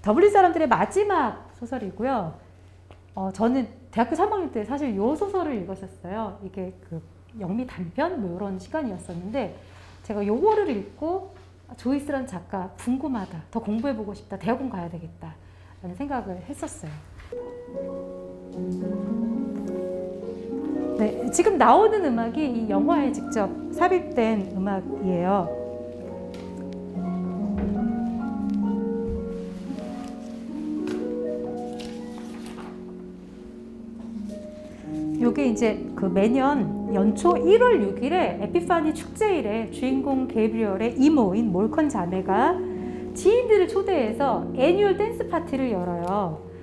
더블린 사람들의 마지막 소설이고요. 저는 대학교 3학년 때 사실 이 소설을 읽었었어요. 이게 그 영미 단편 뭐 이런 시간이었었는데 제가 요거를 읽고 조이스라는 작가 궁금하다, 더 공부해보고 싶다, 대학원 가야 되겠다 라는 생각을 했었어요. 네, 지금 나오는 음악이 이 영화에 직접 삽입된 음악이에요. 요게 이제 그 매년 연초 1월 6일에 에피파니 축제일에 주인공 게브리얼의 이모인 몰컨 자매가 지인들을 초대해서 애뉴얼 댄스 파티를 열어요.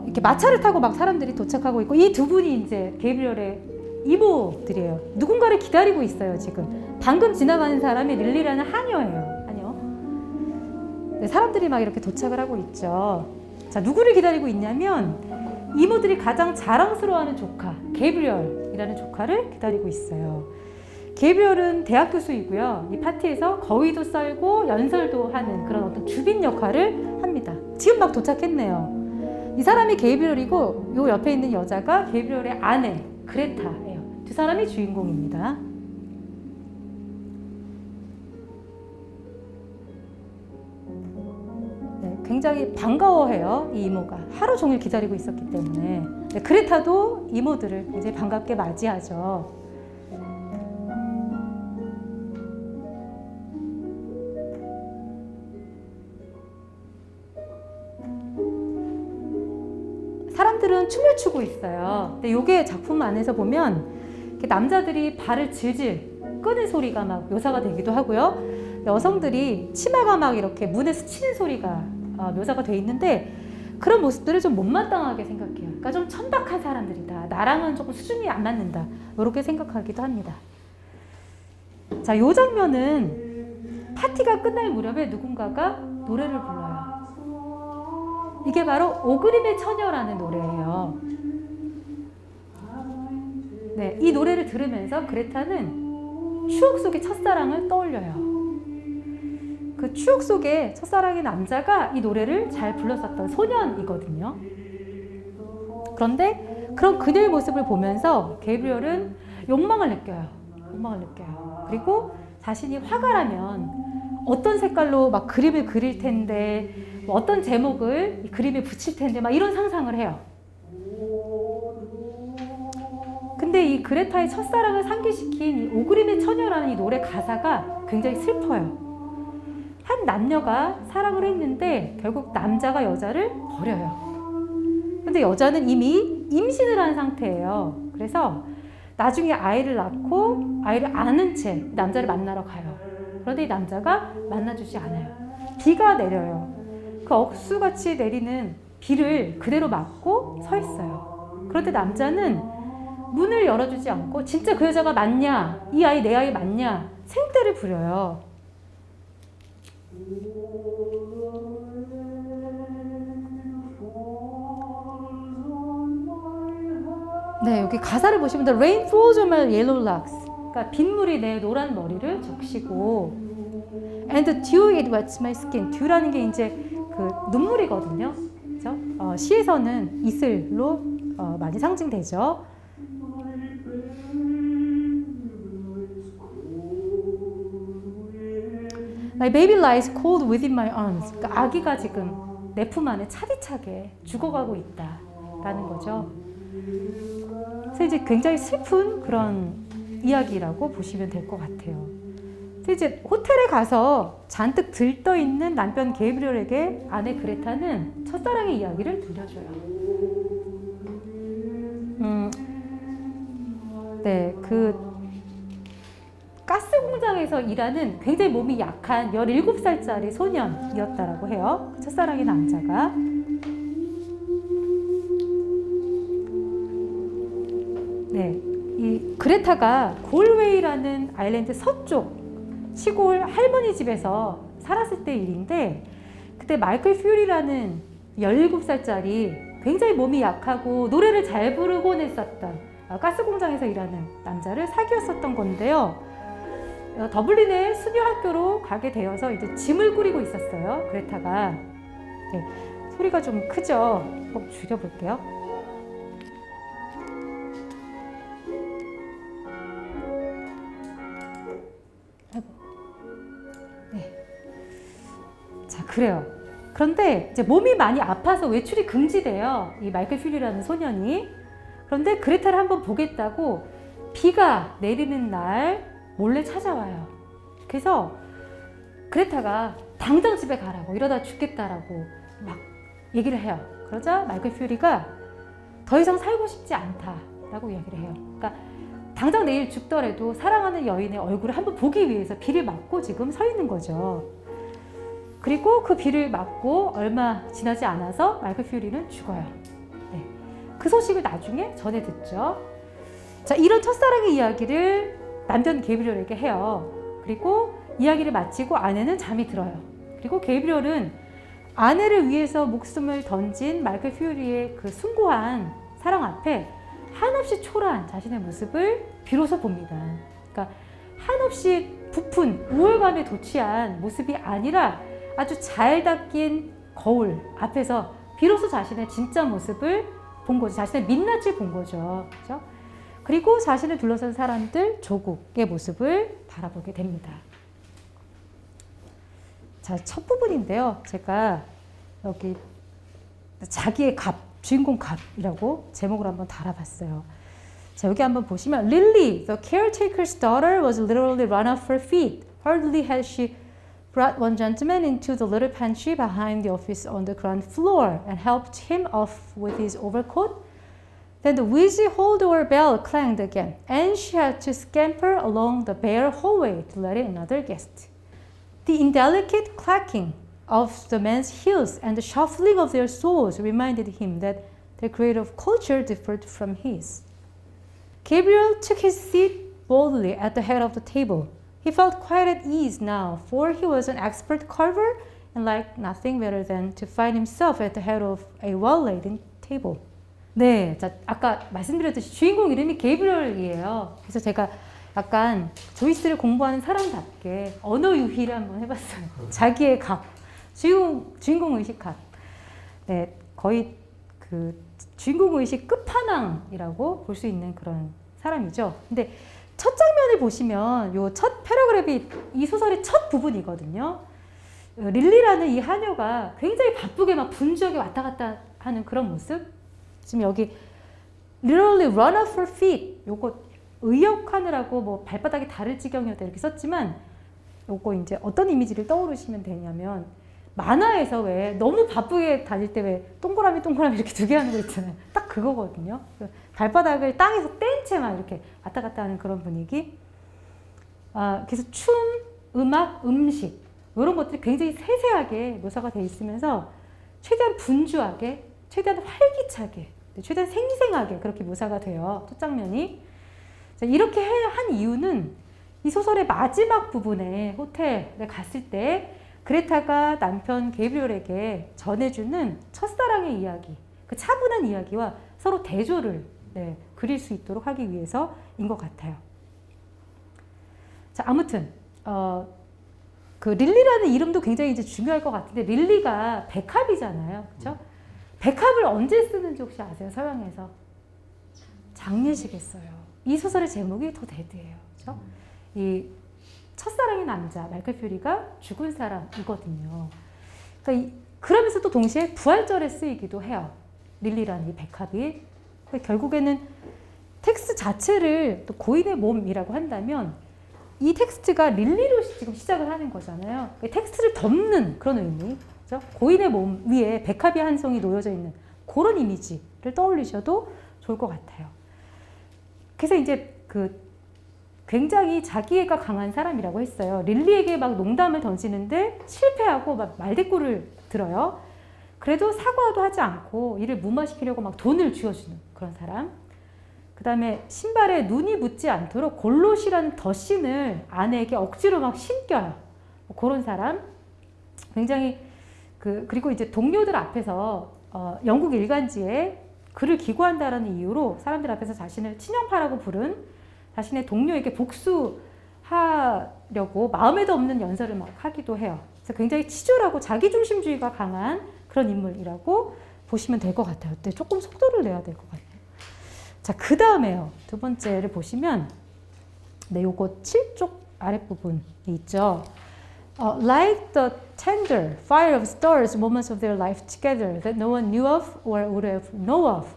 이렇게 마차를 타고 막 사람들이 도착하고 있고 이 두 분이 이제 게브리얼의 이모들이에요. 누군가를 기다리고 있어요, 지금. 방금 지나가는 사람이 릴리라는 하녀예요. 하녀. 네, 사람들이 막 이렇게 도착을 하고 있죠. 자, 누구를 기다리고 있냐면 이모들이 가장 자랑스러워하는 조카, 게브리얼이라는 조카를 기다리고 있어요. 게브리얼은 대학 교수이고요. 이 파티에서 거위도 썰고 연설도 하는 그런 어떤 주빈 역할을 합니다. 지금 막 도착했네요. 이 사람이 게브리얼이고 요 옆에 있는 여자가 게브리얼의 아내 그레타예요. 두 사람이 주인공입니다. 네, 굉장히 반가워해요. 이 이모가 하루 종일 기다리고 있었기 때문에. 네, 그레타도 이모들을 굉장히 반갑게 맞이하죠. 사람들은 춤을 추고 있어요. 근데 이게 작품 안에서 보면 이렇게 남자들이 발을 질질 끄는 소리가 막 묘사가 되기도 하고요. 여성들이 치마가 막 이렇게 문에 스치는 소리가 묘사가 돼 있는데 그런 모습들을 좀 못마땅하게 생각해요. 그러니까 좀 천박한 사람들이다. 나랑은 조금 수준이 안 맞는다. 이렇게 생각하기도 합니다. 자, 이 장면은 파티가 끝날 무렵에 누군가가 노래를 불러요. 이게 바로 오그림의 처녀라는 노래예요. 네, 이 노래를 들으면서 그레타는 추억 속의 첫사랑을 떠올려요. 그 추억 속의 첫사랑의 남자가 이 노래를 잘 불렀었던 소년이거든요. 그런데 그런 그녀의 모습을 보면서 게브리엘은 욕망을 느껴요. 그리고 자신이 화가 나면 어떤 색깔로 막 그림을 그릴 텐데, 뭐 어떤 제목을 이 그림에 붙일 텐데, 막 이런 상상을 해요. 근데 이 그레타의 첫사랑을 상기시킨 이 오그림의 처녀라는 이 노래 가사가 굉장히 슬퍼요. 한 남녀가 사랑을 했는데 결국 남자가 여자를 버려요. 근데 여자는 이미 임신을 한 상태예요. 그래서 나중에 아이를 낳고 아이를 안은 채 남자를 만나러 가요. 그런데 이 남자가 만나주지 않아요. 비가 내려요. 그 억수같이 내리는 비를 그대로 맞고 서 있어요. 그런데 남자는 문을 열어주지 않고 진짜 그 여자가 맞냐? 이 아이 내 아이 맞냐? 생떼를 부려요. 네, 여기 가사를 보시면 The rain falls on my yellow locks. 그러니까 빗물이 내 노란 머리를 적시고 And the dew it wets my skin. dew라는 게 이제 그 눈물이거든요. 그렇죠? 시에서는 이슬로 많이 상징되죠. My baby lies cold within my arms. 그러니까 아기가 지금 내 품 안에 차디차게 죽어가고 있다라는 거죠. 그래서 이제 굉장히 슬픈 그런 이야기라고 보시면 될 것 같아요. 그래서 이제 호텔에 가서 잔뜩 들떠 있는 남편 게브리엘에게 아내 그레타는 첫사랑의 이야기를 들려줘요. 네, 그 가스 공장에서 일하는 굉장히 몸이 약한 17살짜리 소년이었다라고 해요. 첫사랑의 남자가. 네, 이 그레타가 골웨이라는 아일랜드 서쪽 시골 할머니 집에서 살았을 때 일인데, 그때 마이클 퓨리라는 17살짜리 굉장히 몸이 약하고 노래를 잘 부르곤 했었던 가스 공장에서 일하는 남자를 사귀었었던 건데요. 더블린의 수녀 학교로 가게 되어서 이제 짐을 꾸리고 있었어요. 그레타가. 네, 소리가 좀 크죠? 줄여볼게요. 네. 자, 그래요. 그런데 이제 몸이 많이 아파서 외출이 금지돼요. 이 마이클 퓨리라는 소년이. 그런데 그레타를 한번 보겠다고 비가 내리는 날 몰래 찾아와요. 그래서 그레타가 당장 집에 가라고, 이러다 죽겠다라고 막 얘기를 해요. 그러자 마이클 퓨리가 더 이상 살고 싶지 않다라고 이야기를 해요. 그러니까 당장 내일 죽더라도 사랑하는 여인의 얼굴을 한번 보기 위해서 비를 맞고 지금 서 있는 거죠. 그리고 그 비를 맞고 얼마 지나지 않아서 마이클 퓨리는 죽어요. 네. 그 소식을 나중에 전해 듣죠. 자, 이런 첫사랑의 이야기를 남편 게브리엘에게 해요. 그리고 이야기를 마치고 아내는 잠이 들어요. 그리고 게브리엘은 아내를 위해서 목숨을 던진 마이클 퓨리의 그 숭고한 사랑 앞에 한없이 초라한 자신의 모습을 비로소 봅니다. 그러니까 한없이 부푼 우월감에 도취한 모습이 아니라 아주 잘 닦인 거울 앞에서 비로소 자신의 진짜 모습을 본 거죠. 자신의 민낯을 본 거죠. 그렇죠? 그리고 자신을 둘러싼 사람들, 조국의 모습을 바라보게 됩니다. 자, 첫 부분인데요. 제가 여기 자기의 갑, 주인공 갑이라고 제목을 한번 달아봤어요. 자, 여기 한번 보시면 Lily, the caretaker's daughter, was literally run off her feet. Hardly had she brought one gentleman into the little pantry behind the office on the ground floor and helped him off with his overcoat Then the wheezy hall-door bell clanged again, and she had to scamper along the bare hallway to let in another guest. The indelicate clacking of the men's heels and the shuffling of their soles reminded him that their grade of culture differed from his. Gabriel took his seat boldly at the head of the table. He felt quite at ease now, for he was an expert carver and liked nothing better than to find himself at the head of a well-laden table. 네, 자, 아까 말씀드렸듯이 주인공 이름이 게이브리얼이에요. 그래서 제가 약간 조이스를 공부하는 사람답게 언어 유희를 한번 해봤어요. 자기의 값, 주인공 의식 값. 네, 거의 그 주인공 의식 끝판왕이라고 볼 수 있는 그런 사람이죠. 근데 첫 장면을 보시면 요 첫 패러그래프이 이 소설의 첫 부분이거든요. 릴리라는 이 하녀가 굉장히 바쁘게 막 분주하게 왔다 갔다 하는 그런 모습. 지금 여기 literally run off her feet 요거 의역하느라고 뭐 발바닥이 다를 지경이었다 이렇게 썼지만 요거 이제 어떤 이미지를 떠오르시면 되냐면 만화에서 왜 너무 바쁘게 다닐 때 왜 동그라미 이렇게 두 개 하는 거 있잖아요. 딱 그거거든요. 발바닥을 땅에서 뗀 채 막 이렇게 왔다 갔다 하는 그런 분위기. 그래서 춤, 음악, 음식 이런 것들이 굉장히 세세하게 묘사가 돼 있으면서 최대한 분주하게, 최대한 활기차게, 최대한 생생하게 그렇게 묘사가 돼요. 첫 장면이. 자, 이렇게 한 이유는 이 소설의 마지막 부분에 호텔에 갔을 때 그레타가 남편 게이브리얼에게 전해주는 첫사랑의 이야기, 그 차분한 이야기와 서로 대조를 그릴 수 있도록 하기 위해서인 것 같아요. 자, 아무튼 그 릴리라는 이름도 굉장히 이제 중요할 것 같은데 릴리가 백합이잖아요, 그렇죠? 백합을 언제 쓰는지 혹시 아세요? 서양에서 장례식에 써요. 이 소설의 제목이 더 데드예요, 그렇죠? 이 첫사랑의 남자 마이클 퓨리가 죽은 사람이거든요. 그러니까 그러면서도 동시에 부활절에 쓰이기도 해요. 릴리라는 이 백합이. 결국에는 텍스트 자체를 또 고인의 몸이라고 한다면 이 텍스트가 릴리로 지금 시작을 하는 거잖아요. 텍스트를 덮는 그런 의미. 그렇죠? 고인의 몸 위에 백합이 한 송이 놓여져 있는 그런 이미지를 떠올리셔도 좋을 것 같아요. 그래서 이제 굉장히 자기애가 강한 사람이라고 했어요. 릴리에게 막 농담을 던지는데 실패하고 막 말대꾸를 들어요. 그래도 사과도 하지 않고 이를 무마시키려고 막 돈을 쥐어주는 그런 사람. 그 다음에 신발에 눈이 묻지 않도록 골롯이라는 덧신을 아내에게 억지로 막 신겨요. 그런 사람. 굉장히 그리고 이제 동료들 앞에서 영국 일간지에 글을 기고한다라는 이유로 사람들 앞에서 자신을 친형파라고 부른 자신의 동료에게 복수하려고 마음에도 없는 연설을 막 하기도 해요. 그래서 굉장히 치졸하고 자기중심주의가 강한 그런 인물이라고 보시면 될 것 같아요. 근데 조금 속도를 내야 될 것 같아요. 자, 그 다음에요. 두 번째를 보시면 네, 요거 7쪽 아랫부분이 있죠. Like the tender fire of stars, moments of their life together that no one knew of or would have known of,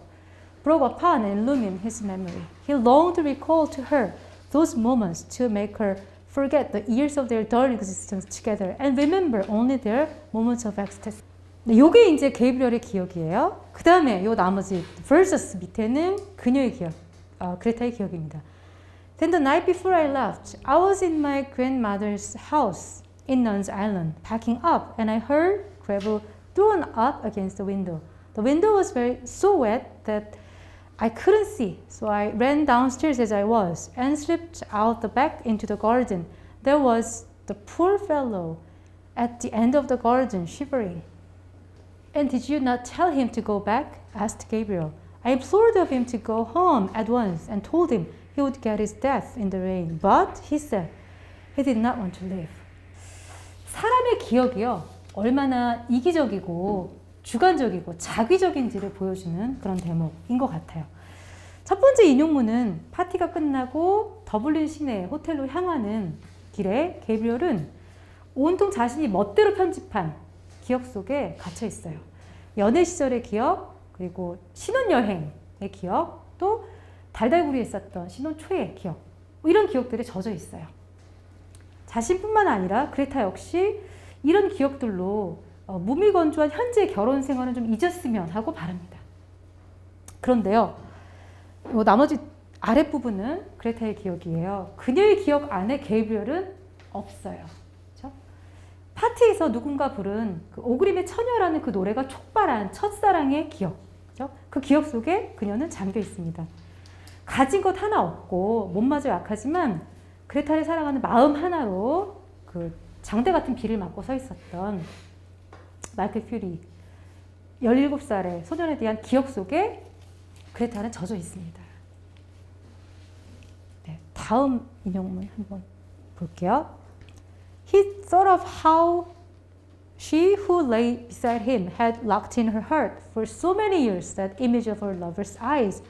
broke upon and illumined his memory. He longed to recall to her those moments to make her forget the years of their dull existence together and remember only their moments of ecstasy. 네, 요게 이제 게이브리얼의 기억이에요. 그 다음에 요 나머지 verses 밑에는 그녀의 기억, 그레타의 기억입니다. Then the night before I left, I was in my grandmother's house in Nuns Island, packing up, and I heard gravel thrown up against the window. The window was so wet that I couldn't see, so I ran downstairs as I was and slipped out the back into the garden. There was the poor fellow at the end of the garden, shivering. And did you not tell him to go back? Asked Gabriel. I implored of him to go home at once and told him he would get his death in the rain. But he said he did not want to live. 사람의 기억이요, 얼마나 이기적이고 주관적이고 자기적인지를 보여주는 그런 대목인 것 같아요. 첫 번째 인용문은 파티가 끝나고 더블린 시내 호텔로 향하는 길에 게이브리얼은 온통 자신이 멋대로 편집한 기억 속에 갇혀 있어요. 연애 시절의 기억, 그리고 신혼여행의 기억, 또 달달구리에 있었던 신혼 초의 기억, 이런 기억들에 젖어 있어요. 자신뿐만 아니라 그레타 역시 이런 기억들로 무미건조한 현재 결혼 생활은 좀 잊었으면 하고 바랍니다. 그런데요, 요 나머지 아랫부분은 그레타의 기억이에요. 그녀의 기억 안에 게이브리얼은 없어요. 그렇죠? 파티에서 누군가 부른 그 오그림의 처녀라는 그 노래가 촉발한 첫사랑의 기억. 그렇죠? 그 기억 속에 그녀는 잠겨 있습니다. 가진 것 하나 없고 몸마저 약하지만 그레타를 사랑하는 마음 하나로 그 장대 같은 비를 맞고 서 있었던 마이클 퓨리 17살의 소년에 대한 기억 속에 그레타는 젖어 있습니다. 네, 다음 인용문 한번 볼게요. He thought of how she who lay beside him had locked in her heart for so many years that image of her lover's eyes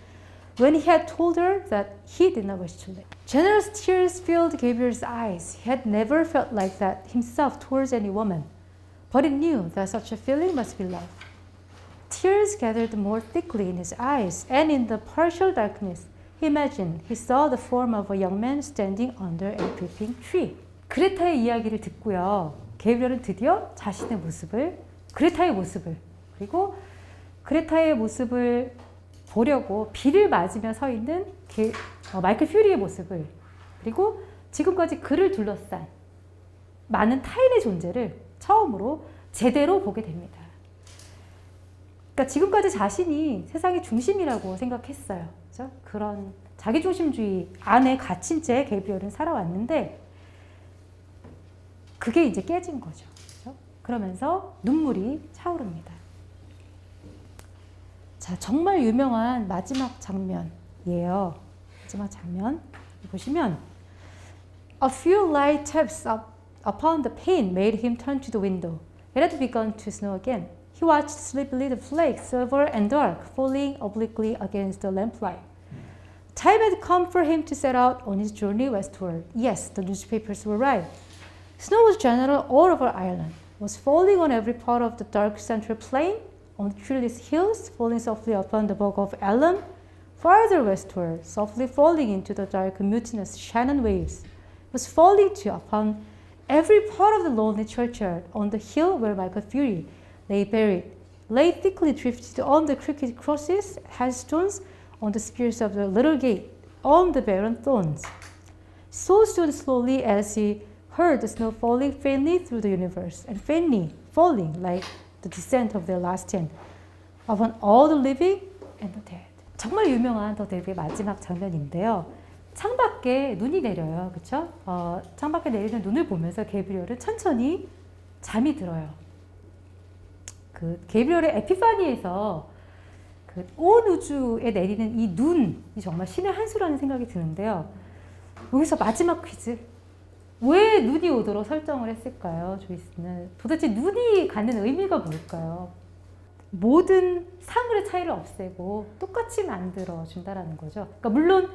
when he had told her that he did not wish to live. Generous tears filled Gabriel's eyes. He had never felt like that himself towards any woman, but he knew that such a feeling must be love. Tears gathered more thickly in his eyes, and in the partial darkness, he imagined he saw the form of a young man standing under a creeping tree. 그레타의 이야기를 듣고요. 게이브리얼은 드디어 자신의 모습을, 그레타의 모습을, 그리고 그레타의 모습을 보려고 비를 맞으며 서 있는 마이클 퓨리의 모습을, 그리고 지금까지 그를 둘러싼 많은 타인의 존재를 처음으로 제대로 보게 됩니다. 그러니까 지금까지 자신이 세상의 중심이라고 생각했어요. 그렇죠? 그런 자기중심주의 안에 갇힌 채 게이브리얼은 살아왔는데 그게 이제 깨진 거죠. 그렇죠? 그러면서 눈물이 차오릅니다. 자, 정말 유명한 마지막 장면이에요. 마지막 장면 보시면 A few light taps upon the pane made him turn to the window. It had begun to snow again. He watched sleepily the flakes, silver and dark, falling obliquely against the lamplight. Time had come for him to set out on his journey westward. Yes, the newspapers were right. Snow was general all over Ireland, was falling on every part of the dark central plain, on the treeless hills, falling softly upon the bog of Alum, farther westward, softly falling into the dark, mutinous Shannon waves. It was falling too upon every part of the lonely churchyard, on the hill where Michael Fury lay buried, lay thickly drifted on the crooked crosses, headstones, on the spears of the little gate, on the barren thorns. So stood slowly as he heard the snow falling faintly through the universe, and faintly falling like the descent of the last end upon all the living and the dead. 정말 유명한 더 데뷔의 마지막 장면인데요. 창밖에 눈이 내려요. 그렇죠? 창밖에 내리는 눈을 보면서 게이브리얼은 천천히 잠이 들어요. 그 게이브리얼의 에피파니에서 그 온 우주에 내리는 이 눈이 정말 신의 한 수라는 생각이 드는데요. 여기서 마지막 퀴즈. 왜 눈이 오도록 설정을 했을까요? 조이스는 도대체 눈이 갖는 의미가 뭘까요? 모든 사물의 차이를 없애고 똑같이 만들어 준다라는 거죠. 그러니까 물론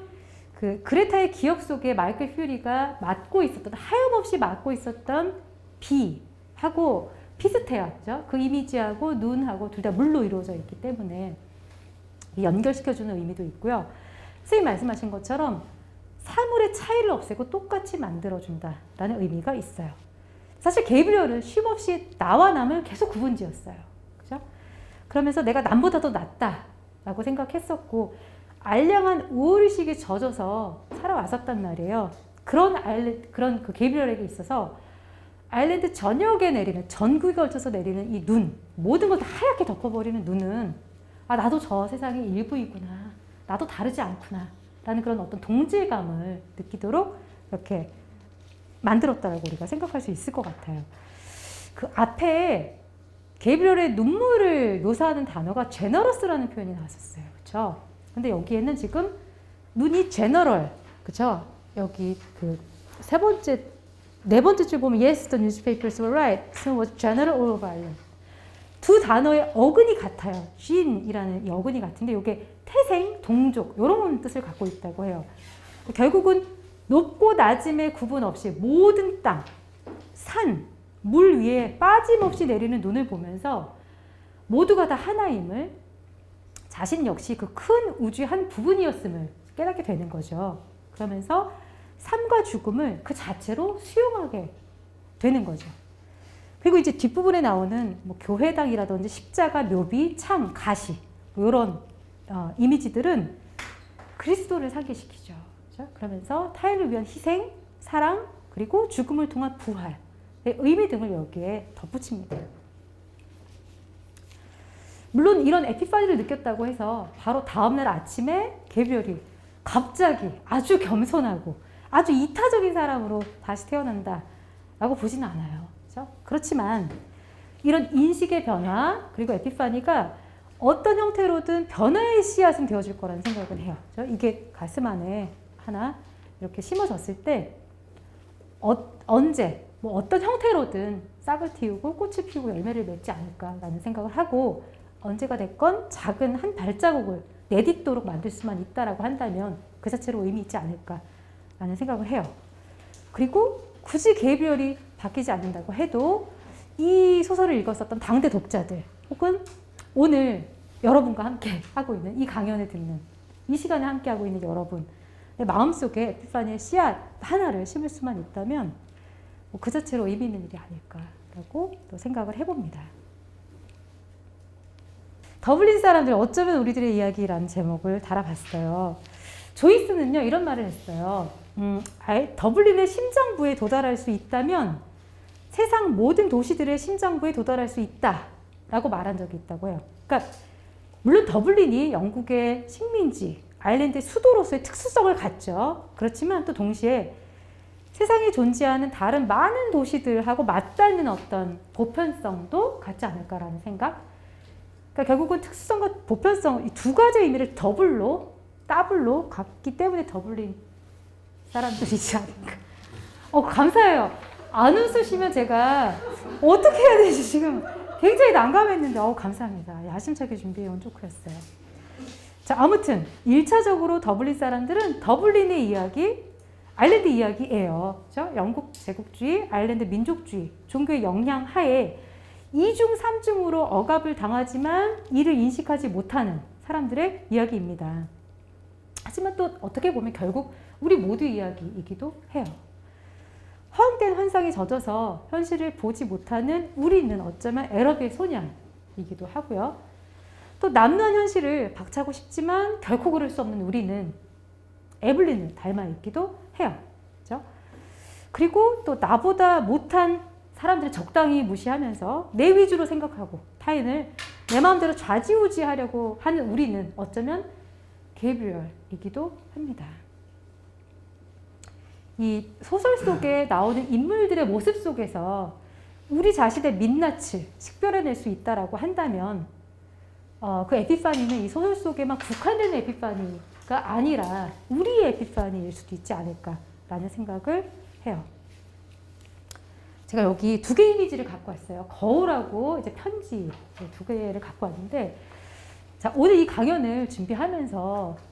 그 그레타의 기억 속에 마이클 퓨리가 맡고 있었던, 하염없이 맡고 있었던 비하고 비슷해요. 그죠? 그 이미지하고 눈하고 둘 다 물로 이루어져 있기 때문에 연결시켜주는 의미도 있고요. 선생님 말씀하신 것처럼 사물의 차이를 없애고 똑같이 만들어준다라는 의미가 있어요. 사실 게이브리얼은 쉼없이 나와 남을 계속 구분지었어요. 그죠? 그러면서 내가 남보다 더 낫다라고 생각했었고 알량한 우울의식에 젖어서 살아왔었단 말이에요. 그런 그 게이브리얼에게 있어서 아일랜드 전역에 내리는, 전국에 걸쳐서 내리는 이 눈, 모든 걸 다 하얗게 덮어버리는 눈은 아, 나도 저 세상의 일부이구나, 나도 다르지 않구나 라는 그런 어떤 동질감을 느끼도록 이렇게 만들었다라고 우리가 생각할 수 있을 것 같아요. 그 앞에 게이브리얼의 눈물을 묘사하는 단어가 제너러스라는 표현이 나왔었어요. 그렇죠? 근데 여기에는 지금 눈이 제너럴, 그렇죠? 여기 그 네 번째 줄 보면 Yes, the newspapers were right. Snow was general all over Ireland. 두 단어의 어근이 같아요. 쥔이라는 이 어근이 같은데 이게 태생, 동족 이런 뜻을 갖고 있다고 해요. 결국은 높고 낮음의 구분 없이 모든 땅, 산, 물 위에 빠짐없이 내리는 눈을 보면서 모두가 다 하나임을, 자신 역시 그 큰 우주의 한 부분이었음을 깨닫게 되는 거죠. 그러면서 삶과 죽음을 그 자체로 수용하게 되는 거죠. 그리고 이제 뒷부분에 나오는 뭐 교회당이라든지 십자가, 묘비, 창, 가시 이런 이미지들은 그리스도를 상기시키죠. 그렇죠? 그러면서 타인을 위한 희생, 사랑, 그리고 죽음을 통한 부활의 의미 등을 여기에 덧붙입니다. 물론 이런 에피파니를 느꼈다고 해서 바로 다음날 아침에 게브리엘이 갑자기 아주 겸손하고 아주 이타적인 사람으로 다시 태어난다라고 보지는 않아요. 그렇죠? 그렇지만 이런 인식의 변화 그리고 에피파니가 어떤 형태로든 변화의 씨앗은 되어줄 거라는 생각을 해요. 그렇죠? 이게 가슴 안에 하나 이렇게 심어졌을 때 언제 뭐 어떤 형태로든 싹을 틔우고 꽃을 피우고 열매를 맺지 않을까라는 생각을 하고 언제가 됐건 작은 한 발자국을 내딛도록 만들 수만 있다라고 한다면 그 자체로 의미 있지 않을까라는 생각을 해요. 그리고 굳이 게브리엘이 바뀌지 않는다고 해도 이 소설을 읽었었던 당대 독자들 혹은 오늘 여러분과 함께 하고 있는 이 강연을 듣는 이 시간에 함께 하고 있는 여러분의 마음속에 에피파니의 씨앗 하나를 심을 수만 있다면 그 자체로 의미 있는 일이 아닐까라고 또 생각을 해봅니다. 더블린 사람들 어쩌면 우리들의 이야기라는 제목을 달아봤어요. 조이스는요 이런 말을 했어요. 더블린의 심장부에 도달할 수 있다면 세상 모든 도시들의 심장부에 도달할 수 있다라고 말한 적이 있다고 해요. 그러니까 물론 더블린이 영국의 식민지, 아일랜드의 수도로서의 특수성을 갖죠. 그렇지만 또 동시에 세상에 존재하는 다른 많은 도시들하고 맞닿는 어떤 보편성도 갖지 않을까라는 생각. 그러니까 결국은 특수성과 보편성 이 두 가지 의미를 더블로 갖기 때문에 더블린 사람들이지 않을까. 감사해요. 안 웃으시면 제가 어떻게 해야 되지 지금 굉장히 난감했는데 감사합니다. 야심차게 준비해온 조크였어요. 자, 아무튼 1차적으로 더블린 사람들은 더블린의 이야기, 아일랜드 이야기예요. 그렇죠? 영국 제국주의, 아일랜드 민족주의, 종교의 영향 하에 2중 3중으로 억압을 당하지만 이를 인식하지 못하는 사람들의 이야기입니다. 하지만 또 어떻게 보면 결국 우리 모두의 이야기이기도 해요. 허황된 환상에 젖어서 현실을 보지 못하는 우리는 어쩌면 에러비의 소년이기도 하고요. 또 남루한 현실을 박차고 싶지만 결코 그럴 수 없는 우리는 에블린을 닮아 있기도 해요. 그렇죠? 그리고 또 나보다 못한 사람들을 적당히 무시하면서 내 위주로 생각하고 타인을 내 마음대로 좌지우지하려고 하는 우리는 어쩌면 게브리엘이기도 합니다. 이 소설 속에 나오는 인물들의 모습 속에서 우리 자신의 민낯을 식별해낼 수 있다라고 한다면 그 에피파니는 이 소설 속에만 국한되는 에피파니가 아니라 우리의 에피파니일 수도 있지 않을까라는 생각을 해요. 제가 여기 두 개의 이미지를 갖고 왔어요. 거울하고 이제 편지 두 개를 갖고 왔는데 자, 오늘 이 강연을 준비하면서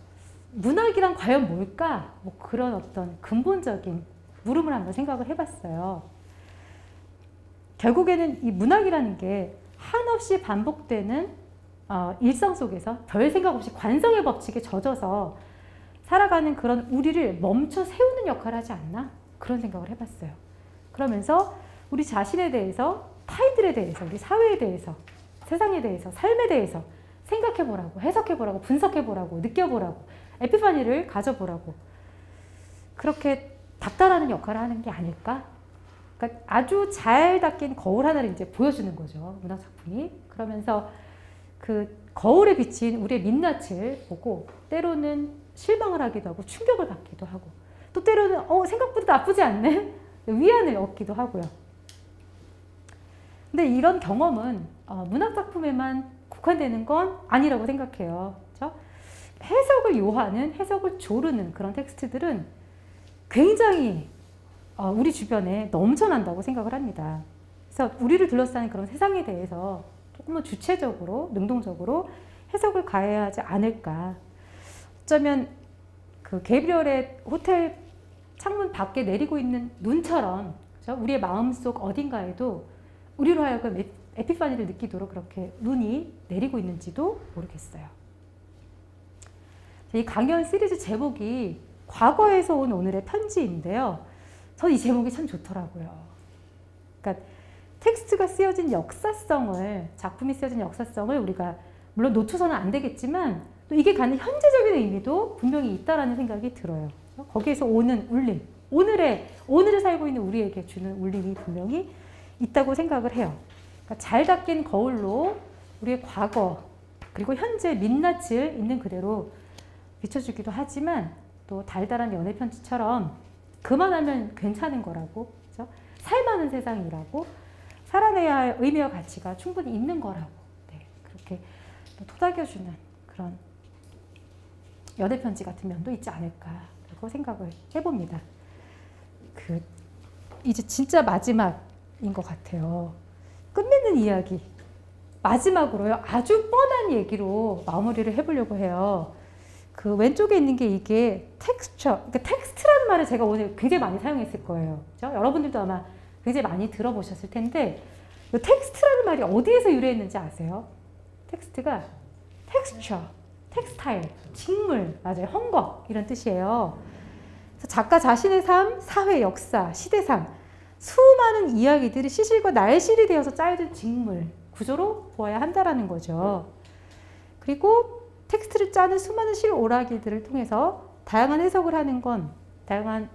문학이란 과연 뭘까? 뭐 그런 어떤 근본적인 물음을 한번 생각을 해봤어요. 결국에는 이 문학이라는 게 한없이 반복되는 일상 속에서 별 생각 없이 관성의 법칙에 젖어서 살아가는 그런 우리를 멈춰 세우는 역할을 하지 않나? 그런 생각을 해봤어요. 그러면서 우리 자신에 대해서, 타인들에 대해서, 우리 사회에 대해서, 세상에 대해서, 삶에 대해서 생각해보라고, 해석해보라고, 분석해보라고, 느껴보라고, 에피파니를 가져보라고 그렇게 닥달하는 역할을 하는 게 아닐까? 그러니까 아주 잘 닦인 거울 하나를 이제 보여주는 거죠. 문학 작품이. 그러면서 그 거울에 비친 우리의 민낯을 보고 때로는 실망을 하기도 하고 충격을 받기도 하고 또 때로는 생각보다 나쁘지 않네? 위안을 얻기도 하고요. 근데 이런 경험은 문학 작품에만 국한되는 건 아니라고 생각해요. 그렇죠? 해석을 요하는, 해석을 조르는 그런 텍스트들은 굉장히 우리 주변에 넘쳐난다고 생각을 합니다. 그래서 우리를 둘러싸는 그런 세상에 대해서 조금은 주체적으로, 능동적으로 해석을 가해야 하지 않을까. 어쩌면 그 게브리엘의 호텔 창문 밖에 내리고 있는 눈처럼 그렇죠? 우리의 마음속 어딘가에도 우리로 하여금 에피파니를 느끼도록 그렇게 눈이 내리고 있는지도 모르겠어요. 이 강연 시리즈 제목이 과거에서 온 오늘의 편지인데요. 저는 이 제목이 참 좋더라고요. 그러니까 텍스트가 쓰여진 역사성을, 작품이 쓰여진 역사성을 우리가 물론 놓쳐서는 안 되겠지만 또 이게 갖는 현재적인 의미도 분명히 있다라는 생각이 들어요. 거기에서 오는 울림, 오늘을 살고 있는 우리에게 주는 울림이 분명히 있다고 생각을 해요. 그러니까 잘 닦인 거울로 우리의 과거 그리고 현재 민낯을 있는 그대로 비춰주기도 하지만 또 달달한 연애 편지처럼 그만하면 괜찮은 거라고, 그렇죠? 살만한 세상이라고, 살아내야 할 의미와 가치가 충분히 있는 거라고, 네, 그렇게 토닥여주는 그런 연애 편지 같은 면도 있지 않을까라고 생각을 해봅니다. 이제 진짜 마지막인 것 같아요. 끝맺는 이야기. 마지막으로요. 아주 뻔한 얘기로 마무리를 해보려고 해요. 그 왼쪽에 있는 게 이게 텍스처. 그러니까 텍스트라는 말을 제가 오늘 굉장히 많이 사용했을 거예요. 그렇죠? 여러분들도 아마 굉장히 많이 들어보셨을 텐데 이 텍스트라는 말이 어디에서 유래했는지 아세요? 텍스트가 텍스처, 텍스타일, 직물, 맞아요. 헝겊 이런 뜻이에요. 그래서 작가 자신의 삶, 사회, 역사, 시대상 수많은 이야기들이 시실과 날실이 되어서 짜여진 직물, 구조로 보아야 한다라는 거죠. 그리고 텍스트를 짜는 수많은 실 오라기들을 통해서 다양한 해석을 하는 건, 다양한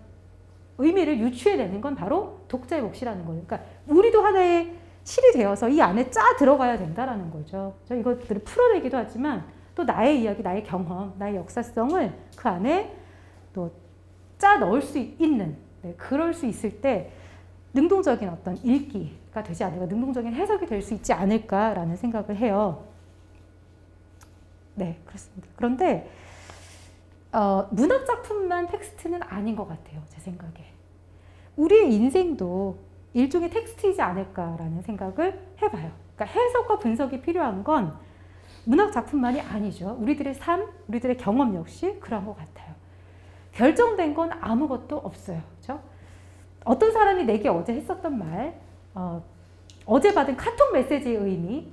의미를 유추해내는 건 바로 독자의 몫이라는 거예요. 그러니까 우리도 하나의 실이 되어서 이 안에 짜 들어가야 된다라는 거죠. 이것들을 풀어내기도 하지만 또 나의 이야기, 나의 경험, 나의 역사성을 그 안에 또 짜 넣을 수 있는, 네, 그럴 수 있을 때 능동적인 어떤 읽기가 되지 않을까, 능동적인 해석이 될 수 있지 않을까라는 생각을 해요. 네, 그렇습니다. 그런데 문학 작품만 텍스트는 아닌 것 같아요, 제 생각에. 우리의 인생도 일종의 텍스트이지 않을까라는 생각을 해봐요. 그러니까 해석과 분석이 필요한 건 문학 작품만이 아니죠. 우리들의 삶, 우리들의 경험 역시 그런 것 같아요. 결정된 건 아무것도 없어요. 그렇죠? 어떤 사람이 내게 어제 했었던 말, 어제 받은 카톡 메시지의 의미,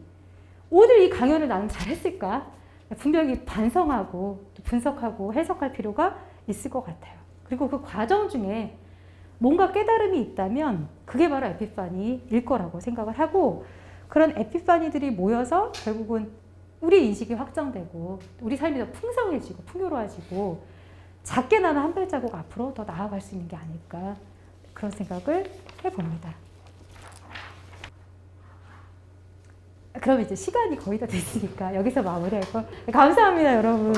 오늘 이 강연을 나는 잘했을까? 분명히 반성하고 분석하고 해석할 필요가 있을 것 같아요. 그리고 그 과정 중에 뭔가 깨달음이 있다면 그게 바로 에피파니일 거라고 생각을 하고, 그런 에피파니들이 모여서 결국은 우리 인식이 확장되고 우리 삶이 더 풍성해지고 풍요로워지고 작게나마 한 발자국 앞으로 더 나아갈 수 있는 게 아닐까, 그런 생각을 해봅니다. 그럼 이제 시간이 거의 다 됐으니까 여기서 마무리할 거. 감사합니다, 여러분.